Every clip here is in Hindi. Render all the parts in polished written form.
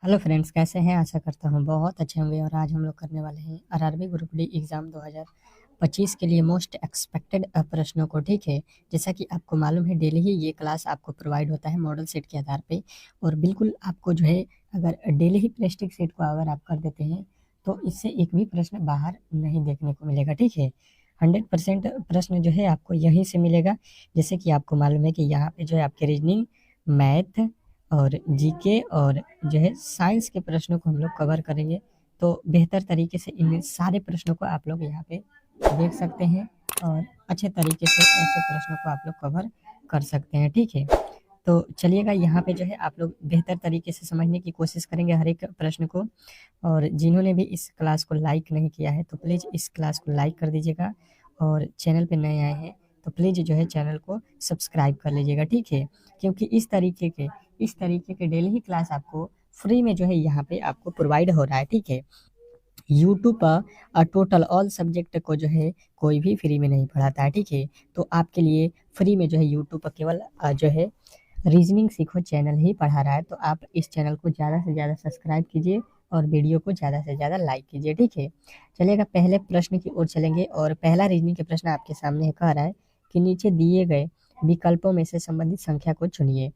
हेलो फ्रेंड्स, कैसे हैं? आशा करता हूँ बहुत अच्छे होंगे। और आज हम लोग करने वाले हैं आरआरबी ग्रुप डी एग्ज़ाम 2025 के लिए मोस्ट एक्सपेक्टेड प्रश्नों को। ठीक है, जैसा कि आपको मालूम है डेली ही ये क्लास आपको प्रोवाइड होता है मॉडल सेट के आधार पे। और बिल्कुल आपको जो है, अगर डेली ही प्लास्टिक सेट को अगर आप कर देते हैं तो इससे एक भी प्रश्न बाहर नहीं देखने को मिलेगा। ठीक है, 100% प्रश्न जो है आपको यहीं से मिलेगा। जैसे कि आपको मालूम है कि यहाँ पे जो है आपके रीजनिंग, मैथ और जीके और जो है साइंस के प्रश्नों को हम लोग कवर करेंगे। तो बेहतर तरीके से इन सारे प्रश्नों को आप लोग यहाँ पे देख सकते हैं और अच्छे तरीके से ऐसे प्रश्नों को आप लोग कवर कर सकते हैं। ठीक है, तो चलिएगा यहाँ पे जो है आप लोग बेहतर तरीके से समझने की कोशिश करेंगे हर एक प्रश्न को। और जिन्होंने भी इस क्लास को लाइक नहीं किया है तो प्लीज़ इस क्लास को लाइक कर दीजिएगा। और चैनल पे नए आए हैं तो प्लीज़ जो है चैनल को सब्सक्राइब कर लीजिएगा। ठीक है, क्योंकि इस तरीके के डेली ही क्लास आपको फ्री में जो है यहाँ पे आपको प्रोवाइड हो रहा है। ठीक है, यूट्यूब पर टोटल ऑल सब्जेक्ट को जो है कोई भी फ्री में नहीं पढ़ाता है। ठीक है, तो आपके लिए फ्री में जो है यूट्यूब पर केवल जो है रीजनिंग सीखो चैनल ही पढ़ा रहा है। तो आप इस चैनल को ज़्यादा से ज़्यादा सब्सक्राइब कीजिए और वीडियो को ज़्यादा से ज़्यादा लाइक कीजिए। ठीक है, चलिएगा पहले प्रश्न की ओर चलेंगे। और पहला रीजनिंग का प्रश्न आपके सामने कह रहा है कि नीचे दिए गए विकल्पों में से संबंधित संख्या को चुनिए।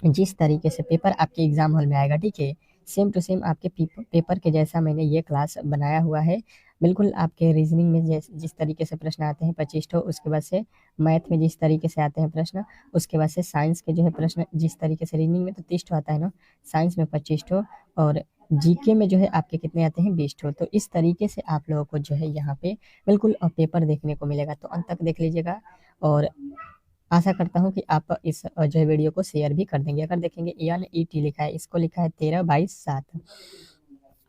जिस तरीके से पेपर आपके एग्जाम हॉल में आएगा, ठीक है, सेम टू सेम आपके पेपर के जैसा मैंने ये क्लास बनाया हुआ है। बिल्कुल आपके रीजनिंग में जिस तरीके से प्रश्न आते हैं 25 ठो, उसके बाद से मैथ में जिस तरीके से आते हैं प्रश्न, उसके बाद से साइंस के जो है प्रश्न जिस तरीके से, रीजनिंग में तो 30 ठो आता है ना, साइंस में 25 ठो, और जीके में जो है आपके कितने आते हैं 20 ठो। तो इस तरीके से आप लोगों को जो है यहाँ पे बिल्कुल पेपर देखने को मिलेगा। तो अंत तक देख लीजिएगा और आशा करता हूँ कि आप इस जो है वीडियो को शेयर भी कर देंगे। अगर देखेंगे NET लिखा है, इसको लिखा है 13, 22, 7।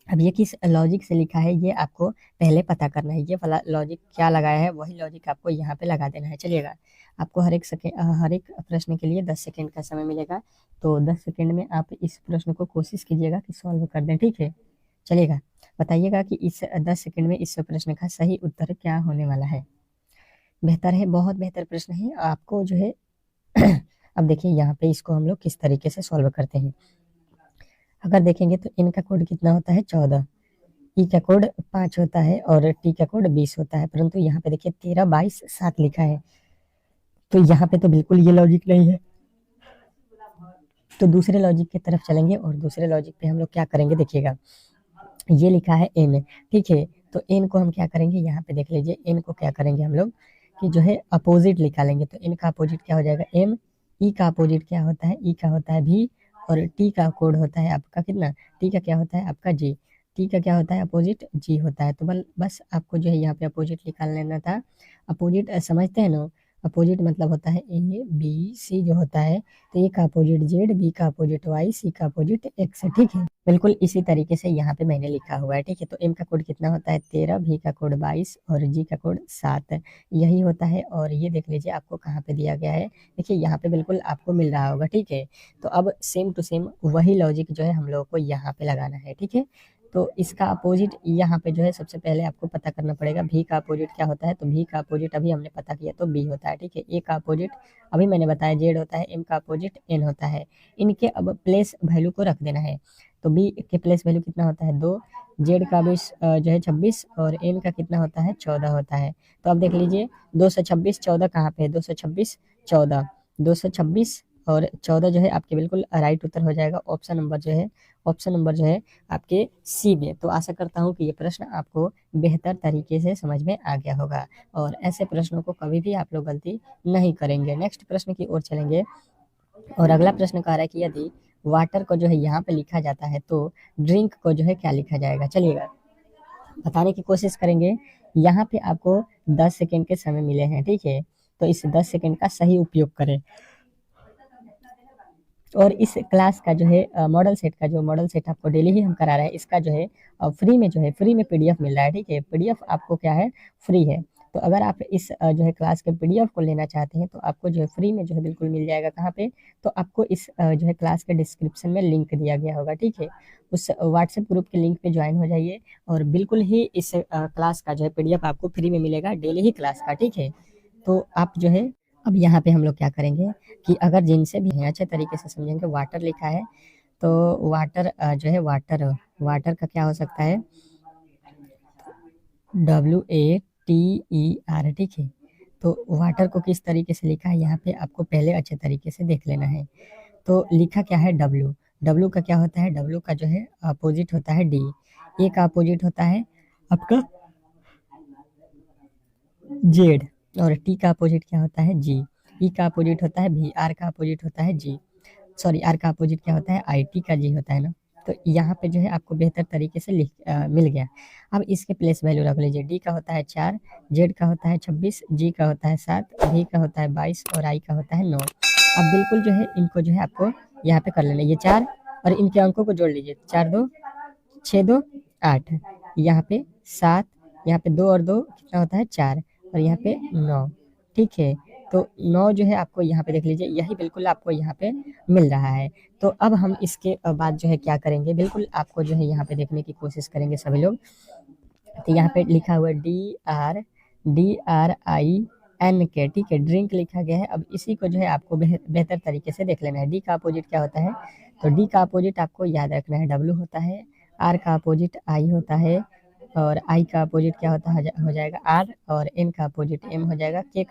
अब ये किस लॉजिक से लिखा है ये आपको पहले पता करना है। ये वाला लॉजिक क्या लगाया है वही लॉजिक आपको यहाँ पे लगा देना है। चलिएगा, आपको हर एक प्रश्न के लिए 10 सेकेंड का समय मिलेगा। तो 10 सेकेंड में आप इस प्रश्न को कोशिश कीजिएगा कि सॉल्व कर दें। ठीक है, चलिएगा, बताइएगा कि इस 10 सेकेंड में इस प्रश्न का सही उत्तर क्या होने वाला है। बेहतर है, बहुत बेहतर प्रश्न है आपको जो है। अब देखिए यहाँ पे इसको हम लोग किस तरीके से सॉल्व करते हैं। अगर देखेंगे तो इनका कोड कितना होता है 14, ई का कोड 5 होता है और टी का कोड 20 होता है। परंतु यहाँ पे देखिए 13, 22, 7 लिखा है। तो यहाँ पे तो बिल्कुल ये लॉजिक नहीं है। तो दूसरे लॉजिक की तरफ चलेंगे और दूसरे लॉजिक पे हम लोग क्या करेंगे, देखिएगा ये लिखा है एन। ठीक है, तो एन को हम क्या करेंगे, यहाँ पे देख लीजिए एन को क्या करेंगे हम लोग कि जो है अपोजिट निकालेंगे। तो एन का अपोजिट क्या हो जाएगा एम, ई का अपोजिट क्या होता है, ई का होता है भी, और टी का कोड होता है आपका कितना, टी का क्या होता है आपका जी, टी का क्या होता है अपोजिट जी होता है। तो बस आपको जो है यहाँ पे अपोजिट निकाल लेना था। अपोजिट समझते हैं ना, अपोजिट मतलब होता है ए बी सी जो होता है। तो ए का अपोजिट जेड, बी का अपोजिट वाई, सी का अपोजिट एक्स। ठीक है, बिल्कुल इसी तरीके से यहाँ पे मैंने लिखा हुआ है। ठीक है, तो एम का कोड कितना होता है 13, भी का कोड 22 और जी का कोड 7, यही होता है। और ये देख लीजिए आपको कहाँ पे दिया गया है, देखिए यहाँ पे बिल्कुल आपको मिल रहा होगा। ठीक है, तो अब सेम टू सेम वही लॉजिक जो है हम लोगों को यहाँ पे लगाना है। ठीक है, तो इसका अपोजिट यहाँ पे जो है सबसे पहले आपको पता करना पड़ेगा भी का अपोजिट क्या होता है। तो भी का अपोजिट अभी हमने पता किया तो बी होता है। ठीक है, ए का अपोजिट अभी मैंने बताया जेड होता है, एम का अपोजिट एन होता है। इनके अब प्लेस वैल्यू को रख देना है। तो बी के प्लेस वैल्यू कितना होता है 2, जेड का भी जो है 26 और एन का कितना होता है 14 होता है। तो अब देख लीजिए 226, 14 कहाँ पे है, 226, 14, 226 और 14 जो है आपके बिल्कुल राइट उत्तर हो जाएगा। ऑप्शन नंबर जो है आपके सी में। तो आशा करता हूँ कि ये प्रश्न आपको बेहतर तरीके से समझ में आ गया होगा और ऐसे प्रश्नों को कभी भी आप लोग गलती नहीं करेंगे। नेक्स्ट प्रश्न की ओर चलेंगे और अगला प्रश्न कह रहा है कि यदि वाटर को जो है यहाँ पे लिखा जाता है तो ड्रिंक को जो है क्या लिखा जाएगा। चलिएगा बताने की कोशिश करेंगे। यहाँ पे आपको 10 सेकेंड के समय मिले हैं। ठीक है, तो इस 10 सेकेंड का सही उपयोग करें। और इस क्लास का जो है मॉडल सेट आपको डेली ही हम करा रहे हैं, इसका जो है फ्री में पीडीएफ मिल रहा है। ठीक है, पीडीएफ आपको क्या है फ्री है। तो अगर आप इस जो है क्लास के पीडीएफ को लेना चाहते हैं तो आपको जो है फ्री में जो है बिल्कुल मिल जाएगा। कहाँ पे, तो आपको इस जो है क्लास के डिस्क्रिप्शन में लिंक दिया गया होगा। ठीक है, उस व्हाट्सएप ग्रुप के लिंक पे ज्वाइन हो जाइए और बिल्कुल ही इस क्लास का जो है पीडीएफ आपको फ्री में मिलेगा डेली ही क्लास का। ठीक है, तो आप जो है अब यहाँ पे हम लोग क्या करेंगे कि अगर जिनसे भी अच्छे तरीके से समझेंगे, वाटर लिखा है तो वाटर जो है वाटर का क्या हो सकता है, WATER, ठीक है। तो वाटर को किस तरीके से लिखा है यहाँ पे आपको पहले अच्छे तरीके से देख लेना है। तो लिखा क्या है, W का क्या होता है, W का जो है अपोजिट होता है D, A का अपोजिट होता है आपका Z, और T का अपोजिट क्या होता है G, E का अपोजिट होता है V, R का अपोजिट होता है G, सॉरी R का अपोजिट क्या होता है I, T का G होता है ना। तो यहाँ पे जो है आपको बेहतर तरीके से मिल गया। अब इसके प्लेस वैल्यू रख लीजिए। D का होता है 4, Z का होता है 26, G का होता है 7, V का होता है 22 और I का होता है 9। अब बिल्कुल जो है इनको जो है आपको यहाँ पे कर लेना, ये 4 और इनके अंकों को जोड़ लीजिए, 4 2 6 2 8, यहाँ पे 7, यहाँ पे 2 और 2 कितना होता है 4, और यहाँ पे 9, ठीक है। तो 9 जो है आपको यहाँ पे देख लीजिए, यही बिल्कुल आपको यहाँ पे मिल रहा है। तो अब हम इसके बाद जो है क्या करेंगे, बिल्कुल आपको जो है यहाँ पे देखने की कोशिश करेंगे सभी लोग। तो यहाँ पे लिखा हुआ है DRINK, ठीक है, ड्रिंक लिखा गया है। अब इसी को जो है आपको बेहतर तरीके से देख लेना है। डी का अपोजिट क्या होता है, तो डी का अपोजिट आपको याद रखना है, W होता है, R का अपोजिट I होता है, और I का अपोजिट क्या होता है, हो जाएगा R, और N का अपोजिट M हो जाएगा, K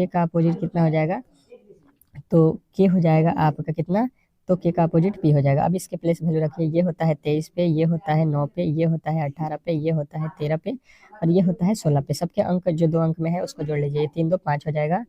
का अपोजिट कितना हो जाएगा, तो K हो जाएगा आपका कितना, तो K का अपोजिट P हो जाएगा। अब इसके प्लेस वैल्यू रखिए, ये होता है 23 पे, ये होता है 9 पे, ये होता है 18 पे, ये होता है 13 पे, और ये होता है 16 पे। सबके अंक जो 2 अंक में है उसको जोड़ लीजिए, 3 2 5 हो जाएगा,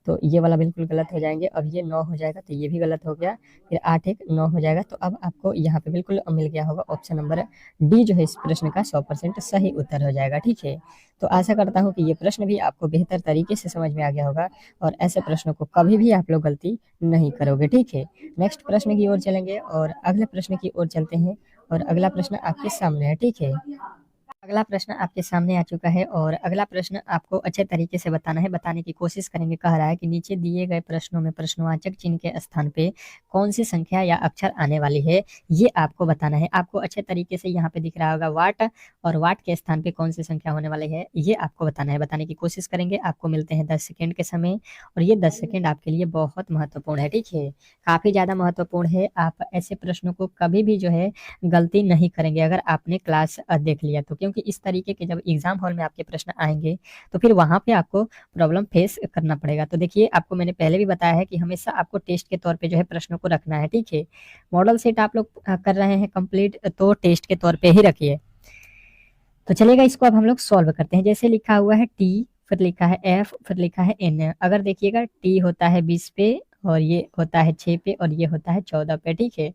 तो ये वाला बिल्कुल गलत हो जाएंगे। अब ये 9 हो जाएगा, तो ये भी गलत हो गया, फिर 8 1 9 हो जाएगा। तो अब आपको यहाँ पे बिल्कुल मिल गया होगा ऑप्शन नंबर D जो है इस प्रश्न का 100% सही उत्तर हो जाएगा, ठीक है। तो आशा करता हूँ कि ये प्रश्न भी आपको बेहतर तरीके से समझ में आ गया होगा, और ऐसे प्रश्नों को कभी भी आप लोग गलती नहीं करोगे, ठीक है। नेक्स्ट प्रश्न की ओर चलेंगे और अगले प्रश्न की ओर चलते हैं, और अगला प्रश्न आपके सामने है, ठीक है। अगला प्रश्न आपके सामने आ चुका है, और अगला प्रश्न आपको अच्छे तरीके से बताना है, बताने की कोशिश करेंगे। कह रहा है कि नीचे दिए गए प्रश्नों में प्रश्नवाचक चिन्ह के स्थान पे कौन सी संख्या या अक्षर आने वाली है, ये आपको बताना है। आपको अच्छे तरीके से यहाँ पे दिख रहा होगा वाट, और वाट के स्थान पे कौन सी संख्या होने वाली है ये आपको बताना है। बताने की कोशिश करेंगे। आपको मिलते हैं 10 सेकेंड के समय, और ये 10 सेकेंड आपके लिए बहुत महत्वपूर्ण है, ठीक है, काफी ज्यादा महत्वपूर्ण है। आप ऐसे प्रश्नों को कभी भी जो है गलती नहीं करेंगे अगर आपने क्लास देख लिया तो, क्योंकि इस तरीके के जब एग्जाम हॉल में आपके प्रश्न आएंगे तो फिर वहां पे आपको प्रॉब्लम फेस करना पड़ेगा। तो देखिए, आपको मैंने पहले भी बताया है कि हमेशा आपको टेस्ट के तौर पे जो है प्रश्नों को रखना है, ठीक है। मॉडल सेट आप लोग कर रहे हैं कंप्लीट, तो टेस्ट के तौर पे ही रखिए। तो चलेगा, इसको अब हम लोग सॉल्व करते हैं। जैसे लिखा हुआ है T, फिर लिखा है F, फिर लिखा है N। अगर देखिएगा T होता है 20 पे, और ये होता है 6 पे, और ये होता है 14 पे, ठीक है,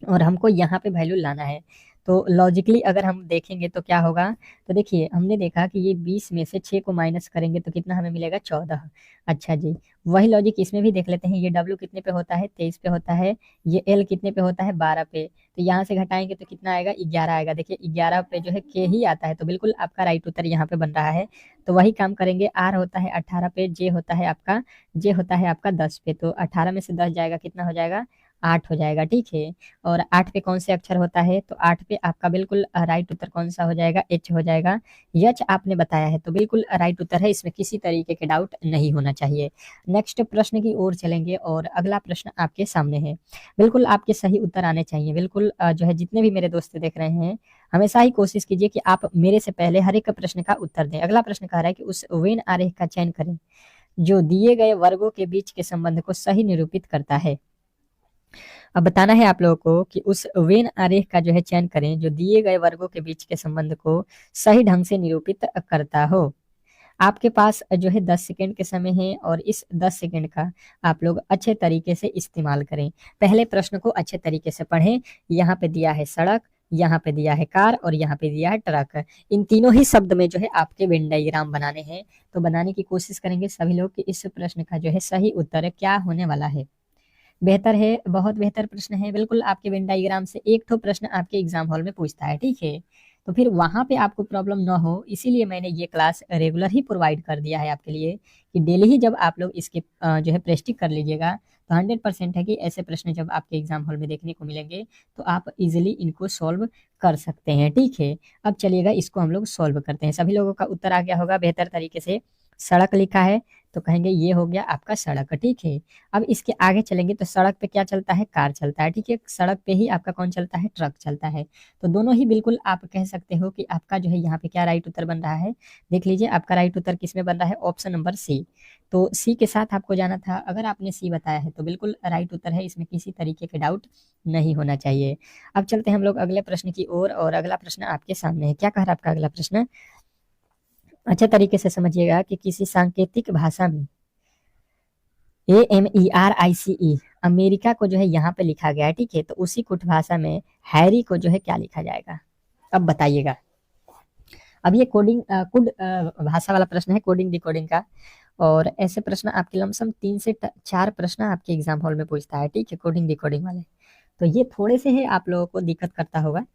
और हमको यहाँ पे वैल्यू लाना है। तो लॉजिकली अगर हम देखेंगे तो क्या होगा, तो देखिए हमने देखा कि ये 20 में से 6 को माइनस करेंगे तो कितना हमें मिलेगा, 14। अच्छा जी, वही लॉजिक इसमें भी देख लेते हैं। ये W कितने पे होता है, 23 पे होता है। ये L कितने पे होता है, 12 पे। तो यहाँ से घटाएंगे तो कितना आएगा, 11 आएगा। देखिए 11 पे जो है K ही आता है, तो बिल्कुल आपका राइट उत्तर यहाँ पे बन रहा है। तो वही काम करेंगे। R होता है 18 पे, J होता है आपका 10 पे। तो 18 में से 10 जाएगा, कितना हो जाएगा, 8 हो जाएगा, ठीक है। और 8 पे कौन से अक्षर होता है, तो 8 पे आपका बिल्कुल राइट उत्तर कौन सा हो जाएगा, H हो जाएगा। यच आपने बताया है तो बिल्कुल राइट उत्तर है, इसमें किसी तरीके के डाउट नहीं होना चाहिए। नेक्स्ट प्रश्न की ओर चलेंगे, और अगला प्रश्न आपके सामने है। बिल्कुल आपके सही उत्तर आने चाहिए। बिल्कुल जो है जितने भी मेरे दोस्त देख रहे हैं, हमेशा ही कोशिश कीजिए कि आप मेरे से पहले हर एक प्रश्न का उत्तर दें। अगला प्रश्न कह रहा है कि उस वेन आरेख का चयन करें जो दिए गए वर्गों के बीच के संबंध को सही निरूपित करता है। अब बताना है आप लोगों को कि उस वेन आरेख का जो है चयन करें जो दिए गए वर्गों के बीच के संबंध को सही ढंग से निरूपित करता हो। आपके पास जो है 10 सेकेंड के समय है, और इस 10 सेकेंड का आप लोग अच्छे तरीके से इस्तेमाल करें। पहले प्रश्न को अच्छे तरीके से पढ़ें। यहाँ पे दिया है सड़क, यहाँ पे दिया है कार, और यहाँ पे दिया है ट्रक। इन तीनों ही शब्द में जो है आपके वेन डायग्राम बनाने हैं। तो बनाने की कोशिश करेंगे सभी लोग कि इस प्रश्न का जो है सही उत्तर क्या होने वाला है। बेहतर है, बहुत बेहतर प्रश्न है। बिल्कुल आपके वेन डायग्राम से एक तो प्रश्न आपके एग्जाम हॉल में पूछता है, ठीक है, तो फिर वहां पे आपको प्रॉब्लम ना हो, इसीलिए मैंने ये क्लास रेगुलर ही प्रोवाइड कर दिया है आपके लिए, कि डेली ही जब आप लोग इसके जो है प्रैक्टिस कर लीजिएगा तो 100% है कि ऐसे प्रश्न जब आपके एग्जाम हॉल में देखने को मिलेंगे तो आप इजिली इनको सॉल्व कर सकते हैं, ठीक है। अब चलिएगा इसको हम लोग सॉल्व करते हैं। सभी लोगों का उत्तर आ गया होगा बेहतर तरीके से। सड़क लिखा है तो कहेंगे ये हो गया आपका सड़क, ठीक है। अब इसके आगे चलेंगे तो सड़क पे क्या चलता है, कार चलता है, ठीक है। सड़क पे ही आपका कौन चलता है, ट्रक चलता है। तो दोनों ही बिल्कुल आप कह सकते हो कि आपका जो है यहाँ पे क्या राइट उत्तर बन रहा है। देख लीजिए आपका राइट उत्तर किसमें बन रहा है, ऑप्शन नंबर सी। तो सी के साथ आपको जाना था। अगर आपने सी बताया है तो बिल्कुल राइट उत्तर है, इसमें किसी तरीके के डाउट नहीं होना चाहिए। अब चलते हैं हम लोग अगले प्रश्न की ओर, और अगला प्रश्न आपके सामने है। क्या कह रहा है आपका अगला प्रश्न, अच्छे तरीके से समझिएगा कि किसी सांकेतिक भाषा में AMERICE अमेरिका को जो है यहाँ पे लिखा गया है, ठीक है। तो उसी कुट भाषा में हैरी को जो है क्या लिखा जाएगा, अब बताइएगा। अब ये कुड भाषा वाला प्रश्न है, कोडिंग डिकोडिंग का। और ऐसे प्रश्न आपके लमसम 3 से 4 प्रश्न आपके एग्जाम हॉल में पूछता है, ठीक है, कोडिंग डिकोडिंग वाले। तो ये थोड़े से ही आप लोगों को दिक्कत करता होगा,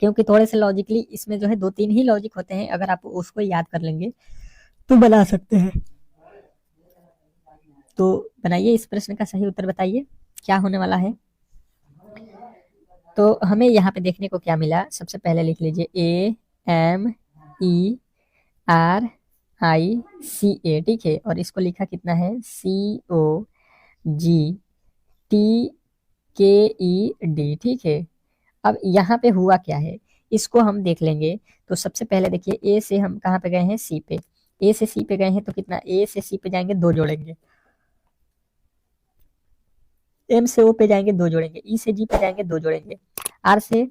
क्योंकि थोड़े से लॉजिकली इसमें जो है 2-3 ही लॉजिक होते हैं। अगर आप उसको याद कर लेंगे तो बना सकते हैं। तो बनाइए, इस प्रश्न का सही उत्तर बताइए क्या होने वाला है। तो हमें यहाँ पे देखने को क्या मिला, सबसे पहले लिख लीजिए AMERICA, ठीक है। और इसको लिखा कितना है, COGTKED, ठीक है। अब यहाँ पे हुआ क्या है, इसको हम देख लेंगे। तो सबसे पहले देखिए ए से हम कहाँ पे गए हैं, सी पे। ए से सी पे गए हैं तो कितना, ए से सी पे जाएंगे 2 जोड़ेंगे, एम से ओ पे जाएंगे 2 जोड़ेंगे, ई से जी पे जाएंगे 2 जोड़ेंगे, आर से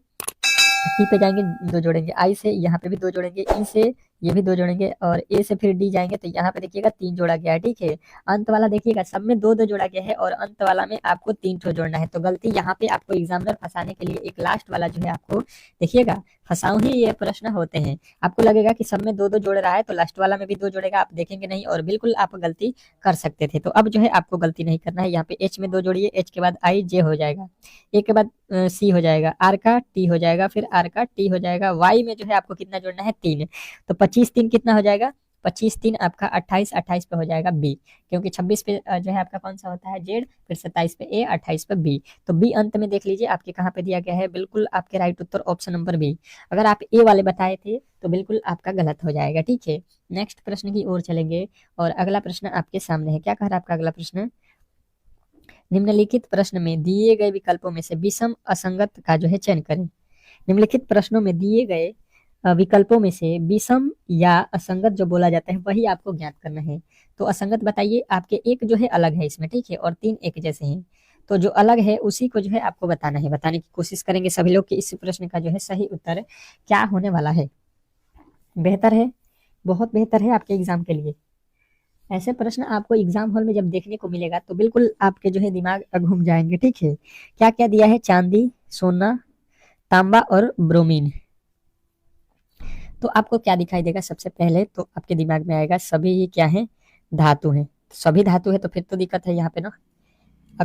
टी पे जाएंगे 2 जोड़ेंगे, आई से यहाँ पे भी 2 जोड़ेंगे, ई से ये भी 2 जोड़ेंगे, और ए से फिर डी जाएंगे तो यहाँ पे देखिएगा 3 जोड़ा गया है, ठीक है। अंत वाला देखिएगा सब में 2-2 जोड़ा गया है, और अंत वाला में आपको 3 ठो जोड़ना है। तो गलती यहाँ पे आपको एग्जामिनर फंसाने के लिए एक लास्ट वाला जो है आपको देखिएगा, फंसाऊ ही ये प्रश्न होते हैं। आपको लगेगा कि सब में 2-2 जोड़ रहा है तो लास्ट वाला में भी 2 जोड़ेगा, आप देखेंगे नहीं, और बिल्कुल आप गलती कर सकते थे। तो अब जो है आपको गलती नहीं करना है। यहाँ पे एच में 2 जोड़िए, एच के बाद आई जे हो जाएगा, ए के बाद सी हो जाएगा, आर का टी हो जाएगा, फिर आर का टी हो जाएगा, वाई में जो है आपको कितना जोड़ना है, 3। तो 25-3 कितना हो जाएगा, 25-3 आपका 28, 28 पे हो जाएगा बी, क्योंकि 26 पे जो है आपका कौन सा होता है, जेड, फिर 27 पे ए, 28 पे बी। तो बी अंत में देख लीजिए आपके कहाँ पे दिया गया है, बिल्कुल आपके राइट उत्तर ऑप्शन नंबर बी। अगर आप ए वाले बताए थे तो बिल्कुल आपका गलत हो जाएगा, ठीक है। नेक्स्ट प्रश्न की ओर चलेंगे, और अगला प्रश्न आपके सामने है। क्या कह रहा है आपका अगला प्रश्न, निम्नलिखित प्रश्न में दिए गए विकल्पों में से विषम असंगत का जो है चयन करें। निम्नलिखित प्रश्नों में दिए गए विकल्पों में से विषम या असंगत जो बोला जाता है वही आपको ज्ञात करना है। तो असंगत बताइए, आपके एक जो है अलग है इसमें, ठीक है, और 3 एक जैसे हैं। तो जो अलग है उसी को जो है आपको बताना है। बताने की कोशिश करेंगे सभी लोग कि इस प्रश्न का जो है सही उत्तर क्या होने वाला है। बेहतर है, बहुत बेहतर है आपके एग्जाम के लिए। ऐसे प्रश्न आपको एग्जाम हॉल में जब देखने को मिलेगा तो बिल्कुल आपके जो है दिमाग घूम जाएंगे, ठीक है। क्या क्या दिया है, चांदी, सोना, तांबा और ब्रोमीन। तो आपको क्या दिखाई देगा, सबसे पहले तो आपके दिमाग में आएगा सभी ये क्या है, धातु है। सभी धातु है तो फिर तो दिक्कत है यहाँ पे ना।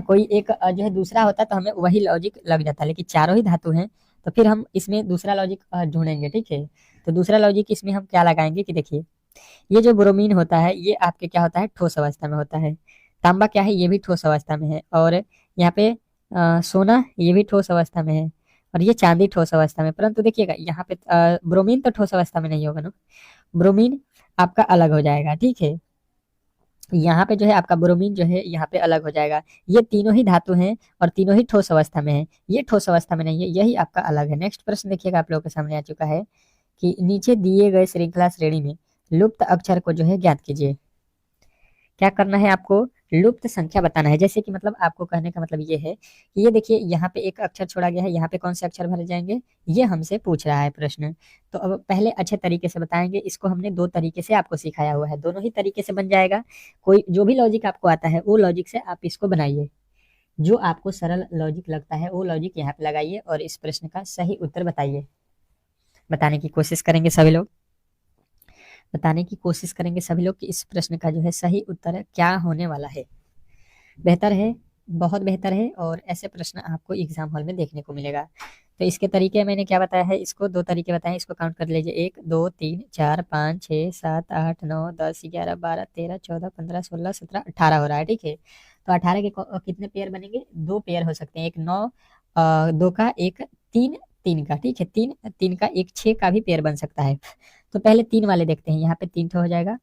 कोई एक जो है दूसरा होता तो हमें वही लॉजिक लग जाता, लेकिन चारों ही धातु हैं तो फिर हम इसमें दूसरा लॉजिक ढूंढेंगे, ठीक है। तो दूसरा लॉजिक इसमें हम क्या लगाएंगे कि देखिए, ये जो ब्रोमीन होता है ये आपके क्या होता है, ठोस अवस्था में होता है। तांबा क्या है, ये भी ठोस अवस्था में है। और यहाँ पे सोना ये भी ठोस अवस्था में है, और ये चांदी ठोस अवस्था में। परंतु देखिएगा यहाँ पे ब्रोमीन तो ठोस अवस्था में नहीं होगा ना, ब्रोमीन आपका अलग हो जाएगा, ठीक है। यहाँ पे जो है आपका ब्रोमीन जो है यहाँ पे अलग हो जाएगा। ये तीनों ही धातु हैं और तीनों ही ठोस अवस्था में है, ये ठोस अवस्था में नहीं है, यही आपका अलग है। नेक्स्ट प्रश्न देखिएगा आप लोगों के सामने आ चुका है कि नीचे दिए गए श्रृंखला श्रेणी में लुप्त अक्षर को जो है ज्ञात कीजिए। क्या करना है आपको, लुप्त संख्या बताना है। जैसे कि मतलब आपको कहने का मतलब ये है कि ये देखिए यहाँ पे एक अक्षर छोड़ा गया है, यहाँ पे कौन से अक्षर भरे जाएंगे, ये हमसे पूछ रहा है प्रश्न। तो अब पहले अच्छे तरीके से बताएंगे, इसको हमने 2 तरीके से आपको सिखाया हुआ है, दोनों ही तरीके से बन जाएगा। कोई जो भी लॉजिक आपको आता है वो लॉजिक से आप इसको बनाइए, जो आपको सरल लॉजिक लगता है वो लॉजिक यहाँ पे लगाइए, और इस प्रश्न का सही उत्तर बताइए। बताने की कोशिश करेंगे सभी लोग, बताने की कोशिश करेंगे सभी लोग कि इस प्रश्न का जो है सही उत्तर क्या होने वाला है। बेहतर है, बहुत बेहतर है, और ऐसे प्रश्न आपको एग्जाम हॉल में देखने को मिलेगा। तो इसके तरीके मैंने क्या बताया है, इसको 2 तरीके बताए, इसको काउंट कर लीजिए, 1 2 3 4 5 6 7 8 9 10 11 12 13 14 15 16 17 18 हो रहा है, ठीक है। तो 18 के कितने पेयर बनेंगे, 2 पेयर हो सकते हैं, एक 9 2 का, एक 3 3 का, ठीक है। 3 3 का, एक 6 का भी पेयर बन सकता है। तो पहले 3 वाले देखते हैं, यहाँ पे 3 ठो हो जाएगा,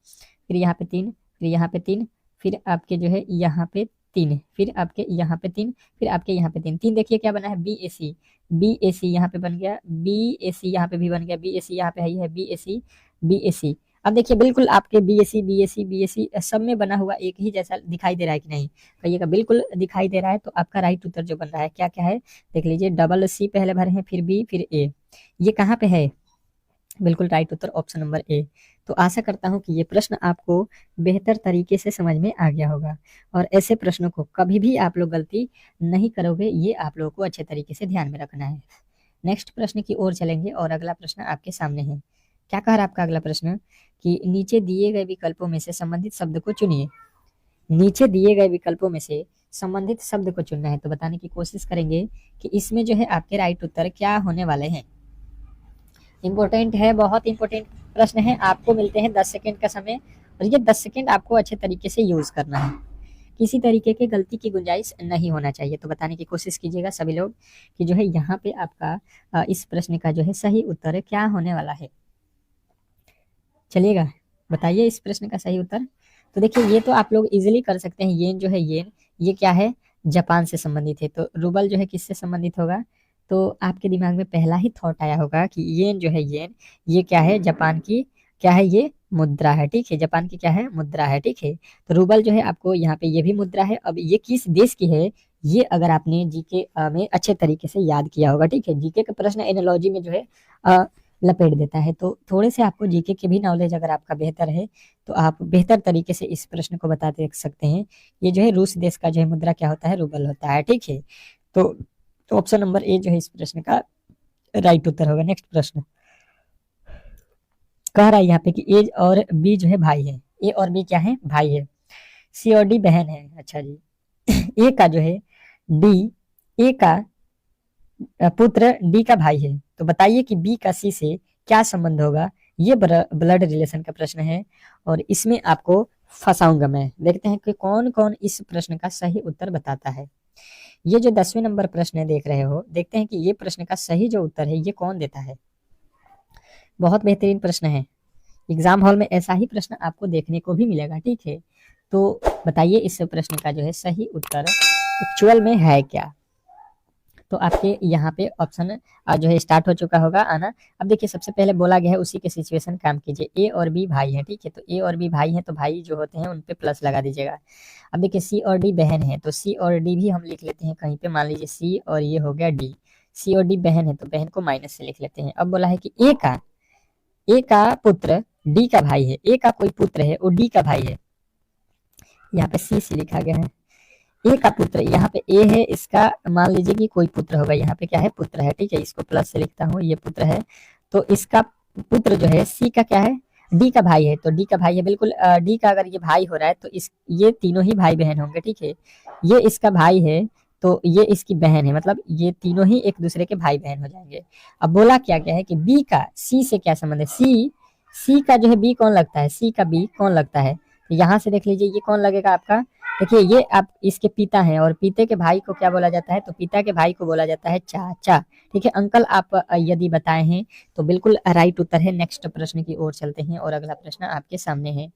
फिर यहाँ पे 3, फिर यहाँ पे 3, फिर आपके जो है यहाँ पे 3, फिर आपके यहाँ पे 3, फिर आपके यहाँ पे 3। 3 देखिए क्या बना है, बी ए सी, बी ए सी यहाँ पे बन गया, बी ए सी यहाँ पे भी बन गया, बी ए सी यहाँ पे है बी ए सी, बी ए सी। अब देखिए बिल्कुल आपके बी ए सी, बी ए सी, बी ए सी सब में बना हुआ एक ही जैसा दिखाई दे रहा है कि नहीं, कहिएगा। बिल्कुल दिखाई दे रहा है। तो आपका राइट उत्तर जो बन रहा है क्या क्या है, देख लीजिए। डबल सी पहले भरे हैं, फिर बी, फिर ए। ये कहाँ पे है, बिल्कुल right Uttar option number A. तो आशा करता हूं कि ये प्रश्न आपको बेहतर तरीके से समझ में आ गया होगा, और ऐसे प्रश्नों को कभी भी आप लोग गलती नहीं करोगे, ये आप लोगों को अच्छे तरीके से ध्यान में रखना है। नेक्स्ट प्रश्न की ओर चलेंगे, और अगला प्रश्न आपके सामने है। क्या कह रहा है आपका अगला प्रश्न, कि नीचे दिए गए विकल्पों में से संबंधित शब्द को चुनिए। नीचे दिए गए विकल्पों में से संबंधित शब्द को चुनना है। तो बताने की कोशिश करेंगे कि इसमें जो है आपके राइट उत्तर क्या होने वाले हैं। इंपॉर्टेंट है, बहुत इंपॉर्टेंट प्रश्न है। आपको मिलते हैं 10 सेकंड का समय, और ये 10 सेकंड आपको अच्छे तरीके से यूज करना है। किसी तरीके के गलती की गुंजाइश नहीं होना चाहिए। तो बताने की कोशिश कीजिएगा सभी लोग कि जो है यहाँ पे आपका इस प्रश्न का जो है सही उत्तर क्या होने वाला है। चलिएगा, बताइए इस प्रश्न का सही उत्तर। तो देखिए ये तो आप लोग इजिली कर सकते हैं। येन जो है, येन ये क्या है, जापान से संबंधित है। तो रूबल जो है किससे संबंधित होगा, तो आपके दिमाग में पहला ही थॉट आया होगा कि येन जो है, येन ये क्या है, जापान की क्या है, ये मुद्रा है, ठीक है। जापान की क्या है, मुद्रा है, ठीक है। तो रूबल जो है आपको यहाँ पे ये भी मुद्रा है। अब ये किस देश की है, ये अगर आपने जीके में अच्छे तरीके से याद किया होगा, ठीक है। जीके का प्रश्न एनालॉजी में जो है लपेट देता है। तो थोड़े से आपको जीके के भी नॉलेज अगर आपका बेहतर है, तो आप बेहतर तरीके से इस प्रश्न को बता दे सकते हैं। ये जो है रूस देश का जो है मुद्रा क्या होता है, रूबल होता है, ठीक है। तो ऑप्शन नंबर ए जो है इस प्रश्न का राइट उत्तर होगा। नेक्स्ट प्रश्न कह रहा है यहाँ पे कि ए और बी जो है भाई है। ए और बी क्या है, भाई है। सी और डी बहन है। अच्छा जी। ए का जो है डी, ए का पुत्र डी का भाई है। तो बताइए कि बी का सी से क्या संबंध होगा। ये ब्लड रिलेशन का प्रश्न है, और इसमें आपको फंसाऊंगा मैं। देखते हैं कि कौन कौन इस प्रश्न का सही उत्तर बताता है। ये जो 10वें नंबर प्रश्न है देख रहे हो, देखते हैं कि ये प्रश्न का सही जो उत्तर है ये कौन देता है। बहुत बेहतरीन प्रश्न है। एग्जाम हॉल में ऐसा ही प्रश्न आपको देखने को भी मिलेगा, ठीक है। तो बताइए इस प्रश्न का जो है सही उत्तर एक्चुअल में है क्या। तो आपके यहाँ पे ऑप्शन जो है स्टार्ट हो चुका होगा आना। अब देखिए सबसे पहले बोला गया है उसी के सिचुएशन काम कीजिए। ए और बी भाई हैं, ठीक है। तो ए और बी भाई हैं, तो भाई जो होते हैं उन पे प्लस लगा दीजिएगा। अब देखिए सी और डी बहन है, तो सी और डी भी हम लिख लेते हैं कहीं पे। मान लीजिए सी और ये हो गया डी, सी और डी बहन है, तो बहन को माइनस से लिख लेते हैं। अब बोला है कि ए का पुत्र डी का भाई है। ए का कोई पुत्र है, वो डी का भाई है। यहाँ पे सी लिखा गया है। ए का पुत्र, यहाँ पे ए है, इसका मान लीजिए कि कोई पुत्र होगा। यहाँ पे क्या है, पुत्र है, ठीक है। इसको प्लस से लिखता हूँ, ये पुत्र है। तो इसका पुत्र जो है सी का क्या है, डी का भाई है। तो डी का भाई है, बिल्कुल डी का अगर ये भाई हो रहा है तो ये तीनों ही भाई बहन होंगे, ठीक है। ये इसका भाई है, तो ये इसकी बहन है, मतलब ये तीनों ही एक दूसरे के भाई बहन हो जाएंगे। अब बोला क्या क्या है कि बी का सी से क्या संबंध है। सी का जो है बी कौन लगता है, सी का बी कौन लगता है। तो यहाँ से देख लीजिए ये कौन लगेगा आपका। देखिए ये आप इसके पिता हैं, और पिता के भाई को क्या बोला जाता है, तो पिता के भाई को बोला जाता है चाचा, ठीक है। अंकल आप यदि बताए हैं तो बिल्कुल राइट उत्तर है। नेक्स्ट प्रश्न की ओर चलते हैं, और अगला प्रश्न आपके सामने है।